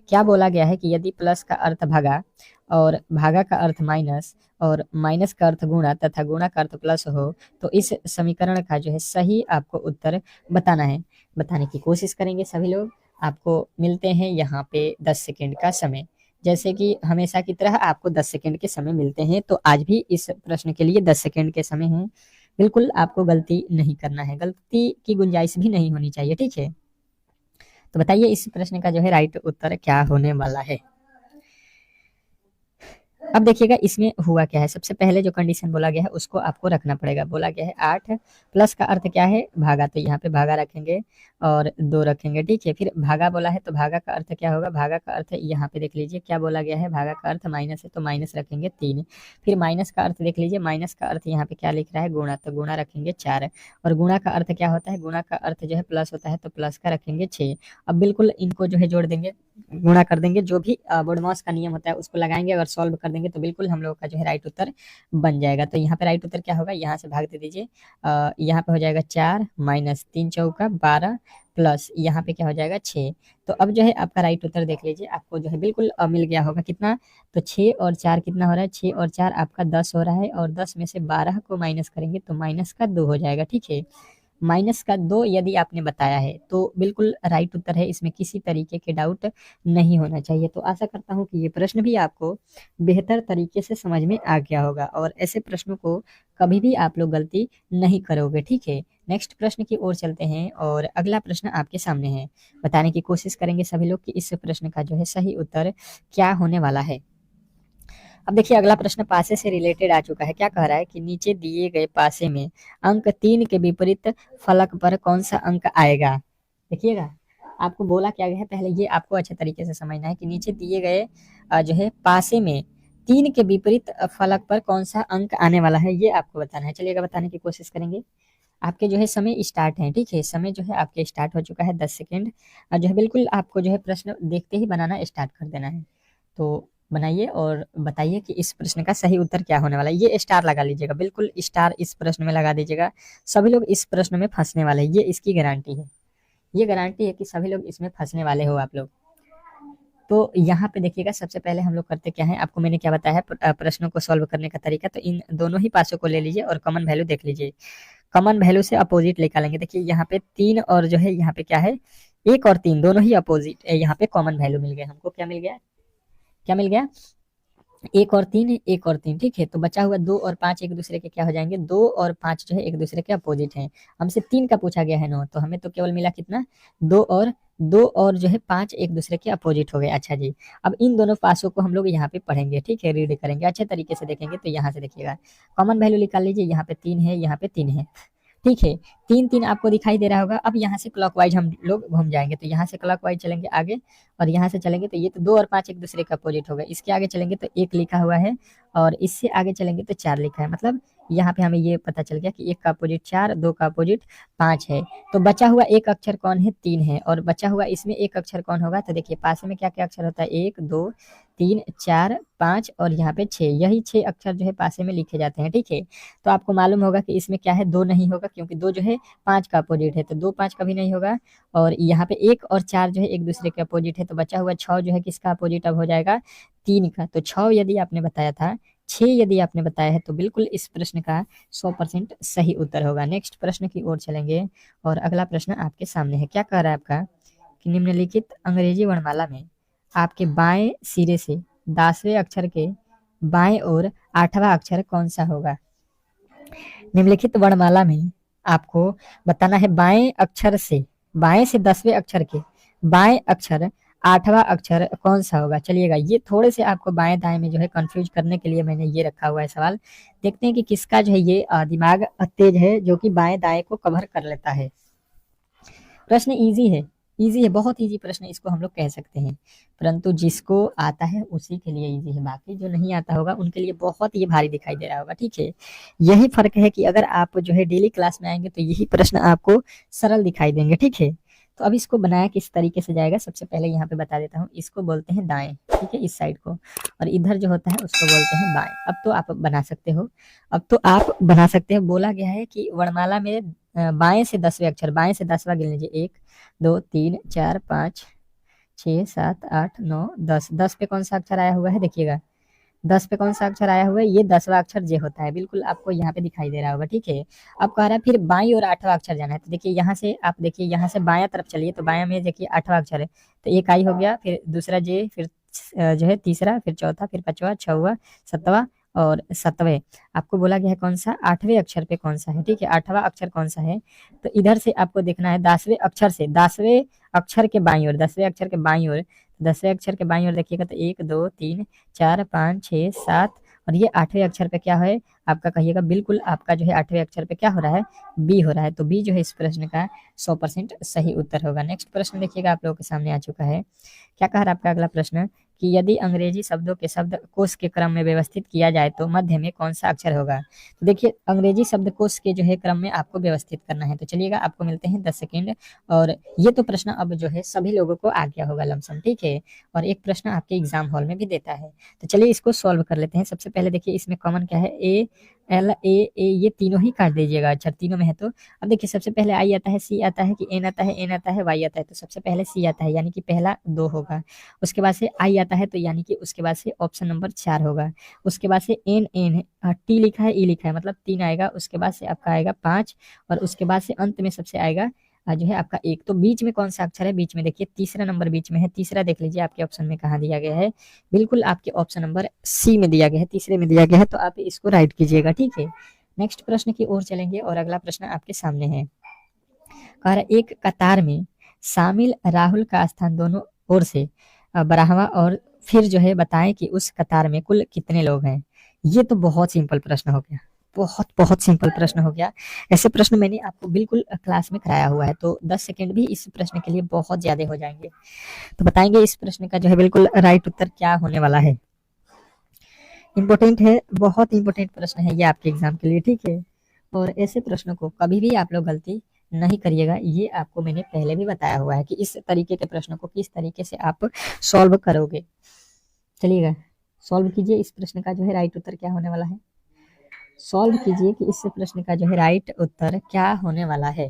क्या बोला गया है कि यदि प्लस का अर्थ भागा, और भागा का अर्थ माइनस, और माइनस का अर्थ गुणा, तथा गुणा का अर्थ प्लस हो, तो इस समीकरण का जो है सही आपको उत्तर बताना है। बताने की कोशिश करेंगे सभी लोग। आपको मिलते हैं यहाँ पे 10 सेकेंड का समय। जैसे कि हमेशा की तरह आपको 10 सेकेंड के समय मिलते हैं, तो आज भी इस प्रश्न के लिए 10 सेकेंड के समय है। बिल्कुल आपको गलती नहीं करना है, गलती की गुंजाइश भी नहीं होनी चाहिए, ठीक है। तो बताइए इस प्रश्न का जो है राइट उत्तर क्या होने वाला है। अब देखिएगा इसमें हुआ क्या है। सबसे पहले जो कंडीशन बोला गया है उसको आपको रखना पड़ेगा। बोला गया है 8 प्लस का अर्थ क्या है, भागा, तो यहाँ पे भागा रखेंगे और 2 रखेंगे, ठीक है। फिर भागा बोला है, तो भागा का अर्थ क्या होगा, भागा का अर्थ यहाँ पे देख लीजिए क्या बोला गया है, भागा का अर्थ माइनस है, तो माइनस रखेंगे 3। फिर माइनस का अर्थ देख लीजिए, माइनस का अर्थ यहाँ पे क्या लिख रहा है, गुणा, तो गुणा रखेंगे 4। और गुणा का अर्थ क्या होता है, गुणा का अर्थ जो है प्लस होता है, तो प्लस का रखेंगे 6। अब बिल्कुल इनको जो है जोड़ देंगे, गुणा कर देंगे, जो भी बोडमॉस का नियम होता है उसको लगाएंगे, अगर सॉल्व कर देंगे तो बिल्कुल हम लोग का जो है राइट उत्तर बन जाएगा। तो यहाँ पे राइट उत्तर क्या होगा, यहाँ से भाग दे दीजिए, यहाँ पे हो जाएगा 4 माइनस 3 चौका 12 प्लस यहाँ पे क्या हो जाएगा 6। तो अब जो है आपका राइट उत्तर देख लीजिए, आपको जो है बिल्कुल मिल गया होगा कितना, तो 6 और 4 कितना हो रहा है, 6 और 4 आपका 10 हो रहा है, और 10 में से 12 को माइनस करेंगे तो माइनस का 2 हो जाएगा, ठीक है। माइनस का 2 यदि आपने बताया है तो बिल्कुल राइट उत्तर है, इसमें किसी तरीके के डाउट नहीं होना चाहिए। तो आशा करता हूँ कि ये प्रश्न भी आपको बेहतर तरीके से समझ में आ गया होगा, और ऐसे प्रश्नों को कभी भी आप लोग गलती नहीं करोगे, ठीक है। नेक्स्ट प्रश्न की ओर चलते हैं, और अगला प्रश्न आपके सामने है। बताने की कोशिश करेंगे सभी लोग कि इस प्रश्न का जो है सही उत्तर क्या होने वाला है। अब देखिए अगला प्रश्न पासे से रिलेटेड आ चुका है। क्या कह रहा है कि नीचे दिए गए पासे में अंक 3 के विपरीत फलक पर कौन सा अंक आएगा। देखिएगा आपको बोला क्या गया है, पहले ये आपको अच्छे तरीके से समझना है कि नीचे दिए गए जो है पासे में 3 के विपरीत फलक पर कौन सा अंक आने वाला है, ये आपको बताना है। चलिएगा बताने की कोशिश करेंगे। आपके जो है समय स्टार्ट है, ठीक है। समय जो है आपके स्टार्ट हो चुका है 10 सेकेंड, और जो है बिल्कुल आपको जो है प्रश्न देखते ही बनाना स्टार्ट कर देना है। तो बनाइए और बताइए कि इस प्रश्न का सही उत्तर क्या होने वाला है। ये स्टार लगा लीजिएगा, बिल्कुल स्टार इस प्रश्न में लगा दीजिएगा। सभी लोग इस प्रश्न में फंसने वाले हैं, ये इसकी गारंटी है। ये गारंटी है कि सभी लोग इसमें फंसने वाले हो आप लोग। तो यहाँ पे देखिएगा, सबसे पहले हम लोग करते क्या है, आपको मैंने क्या बताया है प्रश्नों को सॉल्व करने का तरीका। तो इन दोनों ही पासों को ले लीजिए और कॉमन वैल्यू देख लीजिए। कॉमन वैल्यू से अपोजिट निकालेंगे। देखिए यहाँ पे 3 और जो है यहाँ पे क्या है, 1 और 3 दोनों ही अपोजिट, यहाँ पे कॉमन वैल्यू मिल गया हमको। क्या मिल गया, क्या मिल गया, 1 और 3, 1 और 3, ठीक है। तो बचा हुआ 2 और 5 एक दूसरे के क्या हो जाएंगे, 2 और 5 जो है एक दूसरे के अपोजिट हैं। हमसे 3 का पूछा गया है ना, तो हमें तो केवल मिला कितना, 2 और जो है 5 एक दूसरे के अपोजिट हो गए। अच्छा जी, अब इन दोनों पासों को हम लोग यहाँ पे पढ़ेंगे, ठीक है, रीड करेंगे, अच्छे तरीके से देखेंगे। तो यहाँ से देखिएगा कॉमन वैल्यू निकाल लीजिए, यहाँ पे 3 है, यहाँ पे 3 है, ठीक है। 3 आपको दिखाई दे रहा होगा। अब यहाँ से क्लॉकवाइज हम लोग घूम जाएंगे, तो यहाँ से क्लॉकवाइज चलेंगे आगे, और यहाँ से चलेंगे तो ये तो 2 और 5 एक दूसरे के अपोजिट हो गए। इसके आगे चलेंगे तो 1 लिखा हुआ है, और इससे आगे चलेंगे तो 4 लिखा है। मतलब यहाँ पे हमें ये पता चल गया कि 1 का अपोजिट 4, 2 का अपोजिट 5 है। तो बचा हुआ एक अक्षर कौन है, 3 है, और बचा हुआ इसमें एक अक्षर कौन होगा। तो देखिए पास में क्या क्या अक्षर होता है, 1 2 3 4 5 और यहाँ पे 6, यही 6 अक्षर जो है पासे में लिखे जाते हैं, ठीक है। तो आपको मालूम होगा कि इसमें क्या है, 2 नहीं होगा, क्योंकि 2 जो है 5 का अपोजिट है, तो 2 5 कभी नहीं होगा। और यहाँ पे 1 और 4 जो है एक दूसरे के अपोजिट है, तो बचा हुआ 6 जो है किसका अपोजिट अब हो जाएगा, 3 का। तो 6 यदि आपने बताया था, 6 यदि आपने बताया है, तो बिल्कुल इस प्रश्न का 100% सही उत्तर होगा। नेक्स्ट प्रश्न की ओर चलेंगे, और अगला प्रश्न आपके सामने है। क्या कह रहा है आपका कि निम्नलिखित अंग्रेजी वर्णमाला में आपके बाएं सिरे से 10वें अक्षर के बाएं ओर 8वां अक्षर कौन सा होगा। निम्नलिखित वर्णमाला में आपको बताना है बाएं अक्षर से, बाएं से 10वें अक्षर के बाएं अक्षर 8वां अक्षर कौन सा होगा। चलिएगा ये थोड़े से आपको बाएं दाएं में जो है कंफ्यूज करने के लिए मैंने ये रखा हुआ है सवाल। देखते हैं कि किसका जो है ये दिमाग तेज है, जो कि बाएं दाएं को कवर कर लेता है। प्रश्न इजी है, इजी है, बहुत इजी प्रश्न इसको हम लोग कह सकते हैं, परंतु जिसको आता है उसी के लिए इजी है, बाकी जो नहीं आता होगा उनके लिए बहुत ये भारी दिखाई दे रहा होगा, ठीक है। यही फर्क है कि अगर आप जो है डेली क्लास में आएंगे तो यही प्रश्न आपको सरल दिखाई देंगे, ठीक है। तो अब इसको बनाया किस तरीके से जाएगा, सबसे पहले यहाँ पे बता देता हूँ। इसको बोलते हैं दाएं, ठीक है, इस साइड को, और इधर जो होता है उसको बोलते हैं बाएं। अब तो आप बना सकते हो, अब तो आप बना सकते हो। बोला गया है कि वर्णमाला में बाएं से 10वें अक्षर, बाएं से 10वां गिन लीजिए, 1 2 3 4 5 6 7 8 9 10। 10 पे कौन सा अक्षर आया हुआ है, देखिएगा 10 पे कौन सा अक्षर आया हुआ है, ये 10वां अक्षर जे होता है, बिल्कुल आपको यहाँ पे दिखाई दे रहा होगा, ठीक है। अब कह रहा है फिर बाई और 8वां अक्षर जाना है। तो देखिए यहाँ से आप देखिए, यहाँ से बायां तरफ चलिए, तो बायां में देखिए 8वां अक्षर है, तो एक आई हो गया, फिर दूसरा जे, फिर जो है तीसरा, फिर चौथा, फिर 5वां, 6वां, 7वां और 7वें। आपको बोला गया है कौन सा, 8वें अक्षर पे कौन सा है, ठीक है, 8वां अक्षर कौन सा है। तो इधर से आपको देखना है 10वें अक्षर से, 10वें अक्षर के बाईं ओर, 10वें अक्षर के बाईं ओर, 10वें अक्षर के बाईं ओर देखिएगा तो 1 2 3 4 5 6 7, और ये 8वें अक्षर पे क्या है आपका, कहिएगा बिल्कुल आपका जो है 8वें अक्षर पे क्या हो रहा है, बी हो रहा है। तो बी जो है इस प्रश्न का 100% सही उत्तर होगा। नेक्स्ट प्रश्न देखिएगा आप लोगों के सामने आ चुका है। क्या कह रहा है आपका अगला प्रश्न कि यदि अंग्रेजी शब्दों के शब्दकोश के क्रम में व्यवस्थित किया जाए तो मध्य में कौन सा अक्षर होगा। तो देखिए अंग्रेजी शब्दकोश के जो है क्रम में आपको व्यवस्थित करना है। तो चलिएगा आपको मिलते हैं 10 सेकेंड। और ये तो प्रश्न अब जो है सभी लोगों को आ गया होगा लमसम, ठीक है। और एक प्रश्न आपके एग्जाम हॉल में भी देता है। तो चलिए इसको सॉल्व कर लेते हैं। सबसे पहले देखिए इसमें कॉमन क्या है, ए एल ए ए, ये तीनों ही काट दीजिएगा। अच्छा तीनों में है तो अब देखिए सबसे पहले आई आता है, सी आता है, कि एन आता है, एन आता है, वाई आता है। तो सबसे पहले सी आता है यानी कि पहला 2 होगा। उसके बाद से आई आता है तो यानी कि उसके बाद से ऑप्शन नंबर 4 होगा। उसके बाद से एन एन टी लिखा है, ई लिखा है, मतलब 3 आएगा। उसके बाद से आपका आएगा 5 और उसके बाद से अंत में सबसे आएगा जो है आपका 1। तो बीच में कौन सा अक्षर है, बीच में देखिए तीसरा नंबर बीच में है। तीसरा देख लीजिए आपके ऑप्शन में कहाँ दिया गया है, बिल्कुल आपके ऑप्शन नंबर सी में दिया गया है, तीसरे में दिया गया है। तो आप इसको राइट कीजिएगा, ठीक है। नेक्स्ट प्रश्न की ओर चलेंगे और अगला प्रश्न आपके सामने है। कह रहा एक कतार में शामिल राहुल का स्थान दोनों ओर से 12वां और फिर जो है बताएं कि उस कतार में कुल कितने लोग हैं। ये तो बहुत सिंपल प्रश्न हो गया, बहुत बहुत सिंपल प्रश्न हो गया। ऐसे प्रश्न मैंने आपको बिल्कुल क्लास में कराया हुआ है। तो 10 सेकंड भी इस प्रश्न के लिए बहुत ज्यादा हो जाएंगे। तो बताएंगे इस प्रश्न का जो है बिल्कुल राइट उत्तर क्या होने वाला है। इम्पोर्टेंट है, बहुत इंपॉर्टेंट प्रश्न है ये आपके एग्जाम के लिए, ठीक है। और ऐसे प्रश्नों को कभी भी आप लोग गलती नहीं करिएगा। ये आपको मैंने पहले भी बताया हुआ है कि इस तरीके के प्रश्नों को किस तरीके से आप सॉल्व करोगे। चलिएगा सॉल्व कीजिए इस प्रश्न का जो है राइट उत्तर क्या होने वाला है। सॉल्व कीजिए कि इस प्रश्न का जो है राइट उत्तर क्या होने वाला है।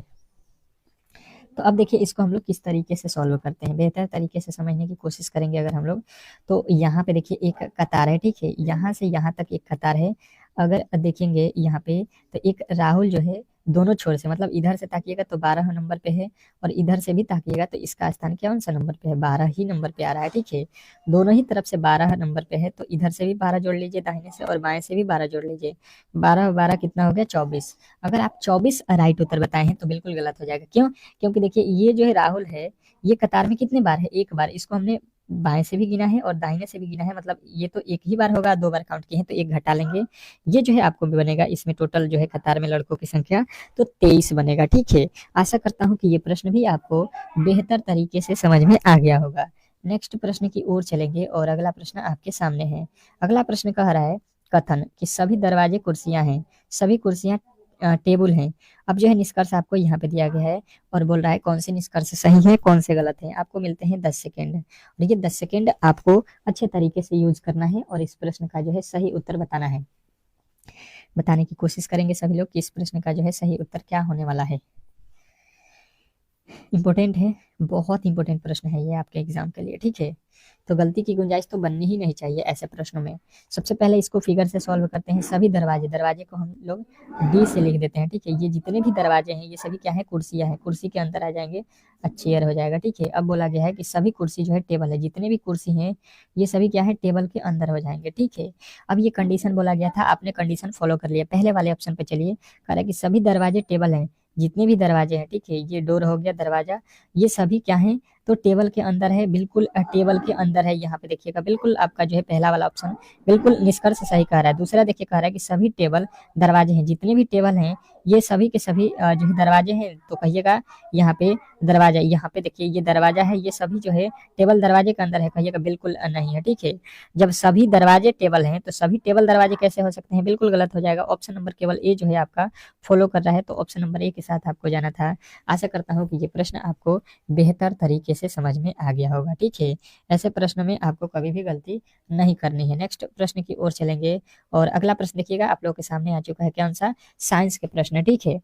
तो अब देखिए इसको हम लोग किस तरीके से सॉल्व करते हैं, बेहतर तरीके से समझने की कोशिश करेंगे अगर हम लोग। तो यहाँ पे देखिए एक कतार है, ठीक है, यहाँ से यहाँ तक एक कतार है। अगर देखेंगे यहाँ पे तो एक राहुल जो है दोनों छोर से, मतलब इधर से ताकिएगा तो 12 नंबर पे है और इधर से भी ताकिएगा तो इसका स्थान कौन सा नंबर पे है, 12 ही नंबर पे आ रहा है, ठीक है। दोनों ही तरफ से 12 नंबर पे है तो इधर से भी 12 जोड़ लीजिए दाहिने से और बाएं से भी 12 जोड़ लीजिए। 12 12 कितना हो गया, 24। अगर आप 24 राइट उत्तर बताए हैं तो बिल्कुल गलत हो जाएगा। क्यों, क्योंकि देखिए ये जो है राहुल है ये कतार में कितने बार है, एक बार। इसको हमने बाएं से भी गिना है और दाहिने से भी गिना है, मतलब ये तो एक ही बार होगा, 2 बार काउंट किए हैं तो एक घटा लेंगे। ये जो है आपको बनेगा इसमें टोटल जो है कतार में लड़कों की संख्या तो 23 बनेगा, ठीक है। आशा करता हूँ कि ये प्रश्न भी आपको बेहतर तरीके से समझ में आ गया होगा। नेक्स्ट प्रश्न की ओर चलेंगे और अगला प्रश्न आपके सामने है। अगला प्रश्न कह रहा है कथन कि सभी दरवाजे कुर्सियां हैं, सभी कुर्सियां टेबल हैं। अब जो है निष्कर्ष आपको यहाँ पे दिया गया है और बोल रहा है कौन से निष्कर्ष सही है कौन से गलत है। आपको मिलते हैं 10 सेकेंड और ये 10 सेकेंड आपको अच्छे तरीके से यूज करना है और इस प्रश्न का जो है सही उत्तर बताना है। बताने की कोशिश करेंगे सभी लोग कि इस प्रश्न का जो है सही उत्तर क्या होने वाला है। इम्पोर्टेंट है, बहुत इंपॉर्टेंट प्रश्न है ये आपके एग्जाम के लिए, ठीक है। तो गलती की गुंजाइश तो बननी ही नहीं चाहिए ऐसे प्रश्नों में। सबसे पहले इसको फिगर से सॉल्व करते हैं। सभी दरवाजे, दरवाजे को हम लोग डी से लिख देते हैं, ठीक है। ये जितने भी दरवाजे हैं ये सभी क्या है, कुर्सियां हैं। कुर्सी के अंदर आ जाएंगे चेयर हो जाएगा, ठीक है। अब बोला गया है कि सभी कुर्सी जो है टेबल है, जितने भी कुर्सी हैं ये सभी क्या है, टेबल के अंदर हो जाएंगे, ठीक है। अब ये कंडीशन बोला गया था, आपने कंडीशन फॉलो कर लिया। पहले वाले ऑप्शन पे चलिए, कह रहा है कि सभी दरवाजे टेबल हैं, जितने भी दरवाजे हैं, ठीक है। ये डोर हो गया, दरवाजा, ये सभी क्या है तो टेबल के अंदर है, बिल्कुल टेबल के अंदर है। यहाँ पे देखिएगा बिल्कुल आपका जो है पहला वाला ऑप्शन बिल्कुल निष्कर्ष सही कह रहा है। दूसरा देखिए कह रहा है कि सभी टेबल दरवाजे हैं, जितने भी टेबल हैं ये सभी के सभी जो है दरवाजे हैं। तो कहिएगा यहाँ पे दरवाजा, यहाँ पे देखिए ये दरवाजा है, ये सभी जो है टेबल दरवाजे के अंदर है, कहिएगा बिल्कुल नहीं है, ठीक है। जब सभी दरवाजे टेबल हैं तो सभी टेबल दरवाजे कैसे हो सकते हैं, बिल्कुल गलत हो जाएगा। ऑप्शन नंबर केवल ए जो है आपका फॉलो कर रहा है, तो ऑप्शन नंबर ए के साथ आपको जाना था। आशा करता हूँ कि ये प्रश्न आपको बेहतर तरीके से समझ में आ गया होगा, ठीक है। ऐसे प्रश्न में आपको कभी भी गलती नहीं करनी है। नेक्स्ट प्रश्न की ओर चलेंगे और अगला प्रश्न देखिएगा आप लोगों के सामने आ चुका है, कौन सा, साइंस के प्रश्न, ठीक है।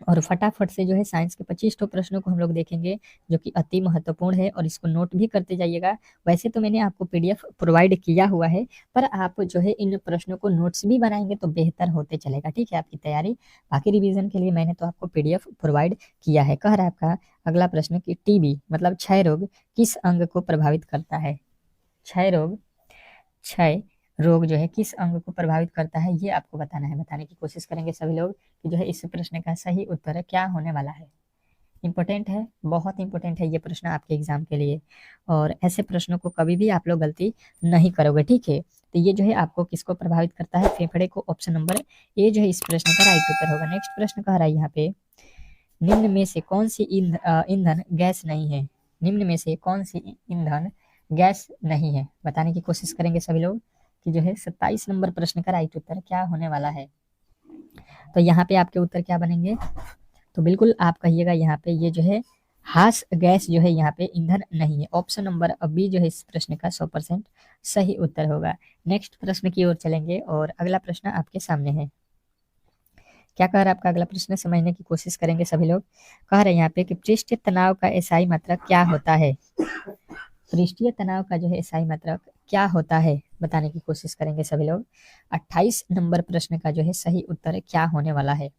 और फटाफट से जो है साइंस के 25 प्रश्नों को हम लोग देखेंगे जो कि अति महत्वपूर्ण है और इसको नोट भी करते जाइएगा। वैसे तो मैंने आपको पीडीएफ प्रोवाइड किया हुआ है, पर आप जो है इन प्रश्नों को नोट्स भी बनाएंगे तो बेहतर होते चलेगा, ठीक है, आपकी तैयारी। बाकी रिवीजन के लिए मैंने तो आपको पीडीएफ प्रोवाइड किया है। कह रहा है आपका अगला प्रश्न कि टीबी मतलब क्षय रोग किस अंग को प्रभावित करता है। क्षय रोग, क्षय रोग जो है किस अंग को प्रभावित करता है ये आपको बताना है। बताने की कोशिश करेंगे सभी लोग कि जो है इस प्रश्न का सही उत्तर क्या होने वाला है। इंपॉर्टेंट है, बहुत इंपॉर्टेंट है ये प्रश्न आपके एग्जाम के लिए और ऐसे प्रश्नों को कभी भी आप लोग गलती नहीं करोगे, ठीक है। तो ये जो है आपको किसको प्रभावित करता है, फेफड़े को। ऑप्शन नंबर ए जो है इस प्रश्न का राइट उत्तर होगा। नेक्स्ट प्रश्न कह रहा है यहाँ पे निम्न में से कौन सी ईंधन गैस नहीं है। निम्न में से कौन सी ईंधन गैस नहीं है। बताने की कोशिश करेंगे सभी लोग कि जो है 27 नंबर प्रश्न का राइट उत्तर क्या होने वाला है। तो यहाँ पे आपके उत्तर क्या बनेंगे, तो बिल्कुल आप कहिएगा यहाँ पे ये जो है हास गैस जो है यहाँ पे ईंधन नहीं है। ऑप्शन नंबर बी जो है इस प्रश्न का 100% सही उत्तर होगा। नेक्स्ट प्रश्न की ओर चलेंगे और अगला प्रश्न आपके सामने है। क्या कह रहा है आपका अगला प्रश्न, समझने की कोशिश करेंगे सभी लोग। कह रहे हैं यहाँ पे कि पृष्ठीय तनाव का एसआई मात्रक क्या होता है। पृष्ठीय तनाव का जो है एसआई मात्रक क्या होता है, बताने की कोशिश करेंगे सभी लोग। 28 नंबर प्रश्न का जो है सही उत्तर क्या होने वाला है,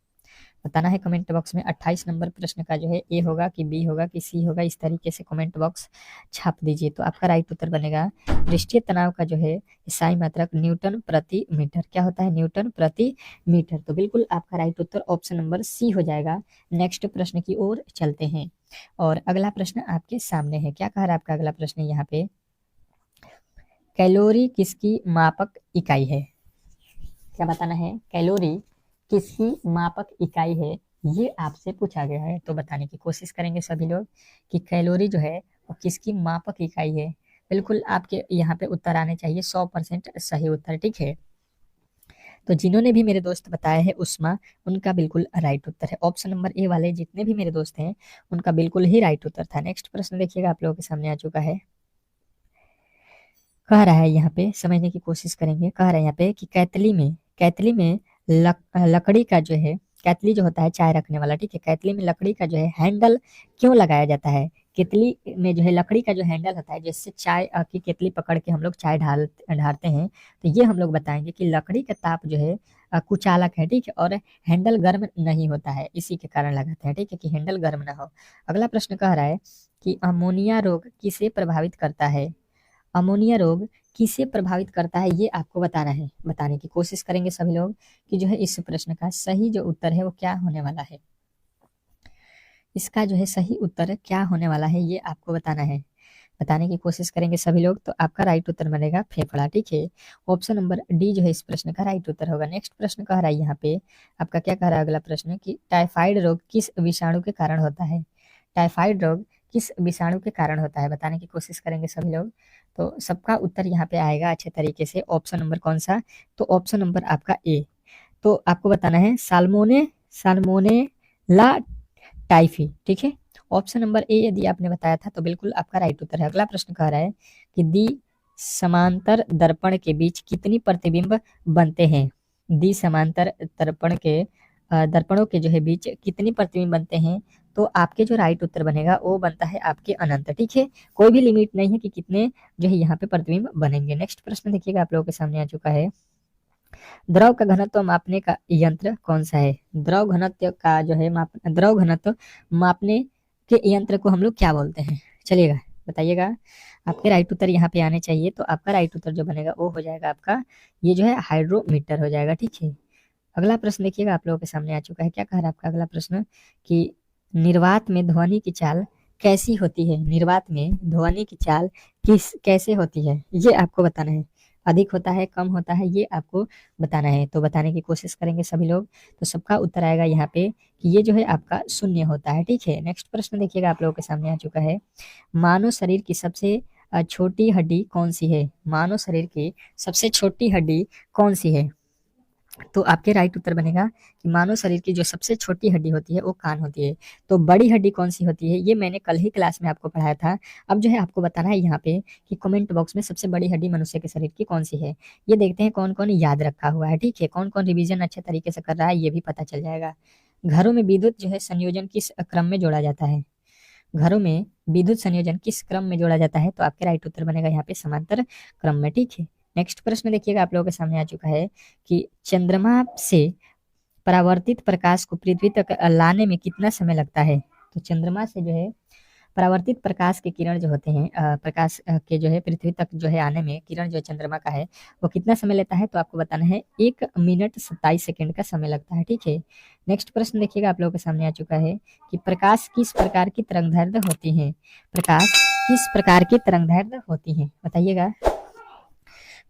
बताना है कमेंट बॉक्स में। 28 नंबर प्रश्न का जो है ए होगा कि बी होगा कि सी होगा, इस तरीके से कमेंट बॉक्स छाप दीजिए। तो आपका राइट उत्तर बनेगा पृष्ठीय तनाव का जो है इसाई मात्रक न्यूटन प्रति मीटर। क्या होता है, न्यूटन प्रति मीटर। तो बिल्कुल आपका राइट उत्तर ऑप्शन नंबर सी हो जाएगा। नेक्स्ट प्रश्न की ओर चलते हैं और अगला प्रश्न आपके सामने है। क्या कह रहा है आपका अगला प्रश्न यहाँ पे, कैलोरी किसकी मापक इकाई है। क्या बताना है, कैलोरी किसकी मापक इकाई है, ये आपसे पूछा गया है। तो बताने की कोशिश करेंगे सभी लोग कि कैलोरी जो है वो किसकी मापक इकाई है। बिल्कुल आपके यहाँ पे उत्तर आने चाहिए 100% सही उत्तर, ठीक है। तो जिन्होंने भी मेरे दोस्त बताया है उष्मा, उनका बिल्कुल राइट उत्तर है। ऑप्शन नंबर ए वाले जितने भी मेरे दोस्त हैं उनका बिल्कुल ही राइट उत्तर था। नेक्स्ट प्रश्न देखिएगा आप लोगों के सामने आ चुका है। कह रहा है यहाँ पे, समझने की कोशिश करेंगे। कह रहा है यहाँ पे कि कैतली में लकड़ी का जो है, कैतली जो होता है चाय रखने वाला, ठीक है, कैतली में लकड़ी का जो है हैंडल क्यों लगाया जाता है। केतली में जो है लकड़ी का जो हैंडल होता है जिससे चाय की केतली पकड़ के हम लोग चाय ढालते हैं। तो ये हम लोग बताएंगे कि लकड़ी का ताप जो है कुचालक है, ठीक है, और हैंडल गर्म नहीं होता है, इसी के कारण लगाते हैं, ठीक है, कि हैंडल गर्म ना हो। अगला प्रश्न कह रहा है कि अमोनिया रोग किसे प्रभावित करता है। अमोनिया रोग किसे प्रभावित करता है ये आपको बताना है। बताने की कोशिश करेंगे सभी लोग कि जो है इस प्रश्न का सही जो उत्तर है वो क्या होने वाला है। इसका जो है सही उत्तर क्या होने वाला है ये आपको बताना है। बताने की कोशिश करेंगे सभी लोग। तो आपका राइट उत्तर बनेगा फेफड़ा, ठीक है। ऑप्शन नंबर डी जो है इस प्रश्न का राइट उत्तर होगा। नेक्स्ट प्रश्न कह रहा है यहाँ पे, आपका क्या कह रहा है अगला प्रश्न कि टाइफाइड रोग किस विषाणु के कारण होता है। टाइफाइड रोग किस विषाणु के कारण होता है, बताने की कोशिश करेंगे सभी लोग। तो सबका उत्तर यहाँ पे आएगा अच्छे तरीके से। ऑप्शन नंबर कौन सा, तो ऑप्शन नंबर आपका ए। तो आपको बताना है साल्मोनेला टाइफी, ठीक है। ऑप्शन नंबर ए यदि आपने बताया था तो बिल्कुल आपका राइट उत्तर है। अगला प्रश्न कह रहा है कि दी समांतर दर्पण के बीच कितनी प्रतिबिंब बनते हैं। दी समांतर दर्पण के दर्पणों के जो है बीच कितनी प्रतिबिंब बनते हैं। तो आपके जो राइट उत्तर बनेगा वो बनता है आपके अनंत, ठीक है। कोई भी लिमिट नहीं है कि कितने जो है यहाँ पे प्रतिबिंब बनेंगे। नेक्स्ट प्रश्न देखिएगा आप लोगों के सामने आ चुका है। द्रव का घनत्व मापने का यंत्र कौन सा है। द्रव घनत्व का जो है द्रव घनत्व मापने के यंत्र को हम लोग क्या बोलते हैं, चलिएगा बताइएगा। आपके राइट उत्तर यहाँ पे आने चाहिए। तो आपका राइट उत्तर जो बनेगा वो हो जाएगा आपका ये जो है हाइड्रोमीटर हो जाएगा, ठीक है। अगला प्रश्न देखिएगा आप लोगों के सामने आ चुका है। क्या कह रहा है आपका अगला प्रश्न कि निर्वात में ध्वनि की चाल कैसी होती है। निर्वात में ध्वनि की चाल कैसे होती है ये आपको बताना है। अधिक होता है, कम होता है, ये आपको बताना है। तो बताने की कोशिश करेंगे सभी लोग। तो सबका उत्तर आएगा यहाँ पे कि ये जो है आपका शून्य होता है, ठीक है। नेक्स्ट प्रश्न देखिएगा आप लोगों के सामने आ चुका है। मानव शरीर की सबसे छोटी हड्डी कौन सी है। मानव शरीर की सबसे छोटी हड्डी कौन सी है। तो आपके राइट उत्तर बनेगा कि मानव शरीर की जो सबसे छोटी हड्डी होती है वो कान होती है। तो बड़ी हड्डी कौन सी होती है ये मैंने कल ही क्लास में आपको पढ़ाया था। अब जो है आपको बताना है यहाँ पे कि कमेंट बॉक्स में सबसे बड़ी हड्डी मनुष्य के शरीर की कौन सी है। ये देखते हैं कौन कौन याद रखा हुआ है, ठीक है, कौन कौन रिविजन अच्छे तरीके से कर रहा है ये भी पता चल जाएगा। घरों में विद्युत जो है संयोजन किस क्रम में जोड़ा जाता है। घरों में विद्युत संयोजन किस क्रम में जोड़ा जाता है। तो आपके राइट उत्तर बनेगा यहाँ पे समांतर क्रम में, ठीक है। नेक्स्ट प्रश्न देखिएगा आप लोगों के सामने आ चुका है कि चंद्रमा से परावर्तित प्रकाश को पृथ्वी तक लाने में कितना समय लगता है। तो चंद्रमा से जो है परावर्तित प्रकाश के किरण जो होते हैं प्रकाश के जो है पृथ्वी तक जो है आने में किरण जो चंद्रमा का है वो कितना समय लेता है। तो आपको बताना है 1 मिनट 27 सेकंड का समय लगता है, ठीक है। नेक्स्ट प्रश्न देखिएगा आप लोगों के सामने आ चुका है कि प्रकाश किस प्रकार की तरंगदैर्ध्य होती है। प्रकाश किस प्रकार की तरंगदैर्ध्य होती है, बताइएगा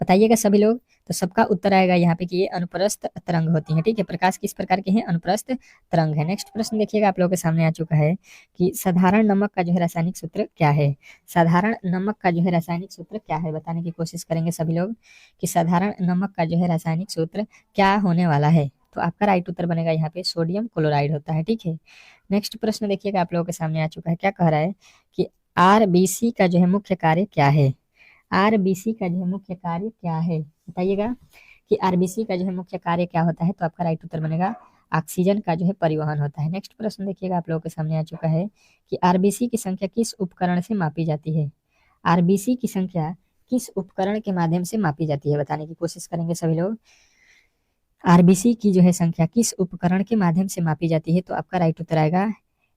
बताइएगा सभी लोग। तो सबका उत्तर आएगा यहाँ पे कि ये अनुप्रस्थ तरंग होती है। ठीक है, प्रकाश किस प्रकार के हैं? अनुप्रस्थ तरंग है। नेक्स्ट प्रश्न देखिएगा, आप लोगों के सामने आ चुका है कि साधारण नमक का जो है रासायनिक सूत्र क्या है? साधारण नमक का जो है रासायनिक सूत्र क्या है, बताने की कोशिश करेंगे सभी लोग कि साधारण नमक का जो है रासायनिक सूत्र क्या होने वाला है। तो आपका राइट उत्तर बनेगा यहाँ पे सोडियम क्लोराइड होता है। ठीक है, नेक्स्ट प्रश्न देखिएगा, आप लोगों के सामने आ चुका है। क्या कह रहा है कि आरबीसी का जो है मुख्य कार्य क्या है? आरबीसी का जो है मुख्य कार्य क्या है, बताइएगा कि आरबीसी का जो है मुख्य कार्य क्या होता है। तो आपका राइट उत्तर बनेगा ऑक्सीजन का जो है परिवहन होता है। नेक्स्ट प्रश्न देखिएगा, आप लोगों के सामने आ चुका है कि आरबीसी की संख्या किस उपकरण से मापी जाती है? आरबीसी की संख्या किस उपकरण के माध्यम से मापी जाती है, बताने की कोशिश करेंगे सभी लोग। आरबीसी की जो है संख्या किस उपकरण के माध्यम से मापी जाती है? तो आपका राइट उत्तर आएगा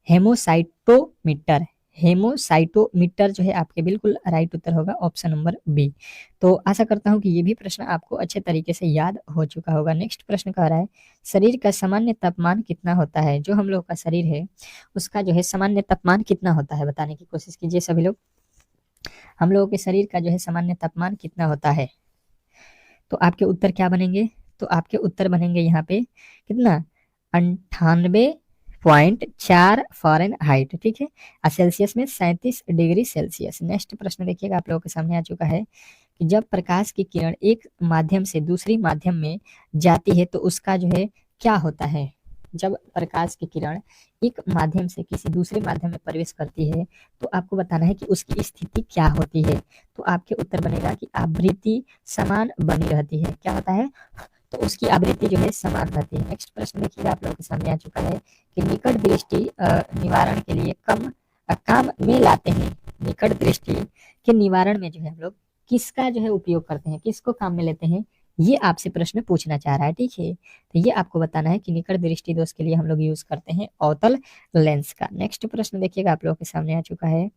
हेमोसाइटोमीटर। हेमोसाइटोमीटर जो है आपके बिल्कुल राइट उत्तर होगा ऑप्शन नंबर बी। तो आशा करता हूं कि ये भी प्रश्न आपको अच्छे तरीके से याद हो चुका होगा। नेक्स्ट प्रश्न कह रहा है शरीर का सामान्य तापमान कितना होता है? जो हम लोग का शरीर है उसका जो है सामान्य तापमान कितना होता है, बताने की कोशिश कीजिए सभी लोग। हम लोगों के शरीर का जो है सामान्य तापमान कितना होता है? तो आपके उत्तर क्या बनेंगे? तो आपके उत्तर बनेंगे यहाँ पे कितना? 98.4 फ़ारेनहाइट। ठीक है, और सेल्सियस में 37 डिग्री सेल्सियस। नेक्स्ट प्रश्न देखिएगा, आप लोगों के सामने आ चुका है कि जब प्रकाश की किरण एक माध्यम से दूसरी माध्यम में जाती है तो उसका जो है क्या होता है? जब प्रकाश की किरण एक माध्यम से किसी दूसरे माध्यम में प्रवेश करती है तो आपको बताना है कि उसकी स्थिति क्या होती है। तो आपके उत्तर बनेगा कि आवृत्ति समान बनी रहती है। क्या होता है? तो उसकी आवृत्ति जो है समान रहती है। नेक्स्ट प्रश्न देखिएगा, आप लोगों के सामने आ चुका है कि निकट दृष्टि निवारण के लिए काम में लाते हैं। निकट दृष्टि के निवारण में जो है हम लोग किसका जो है उपयोग करते हैं, किसको काम में लेते हैं, ये आपसे प्रश्न पूछना चाह रहा है। ठीक है, तो ये आपको बताना है कि निकट दृष्टि दोष के लिए हम लोग यूज करते हैं अवतल लेंस का। नेक्स्ट प्रश्न देखिएगा, आप लोगों के सामने आ चुका है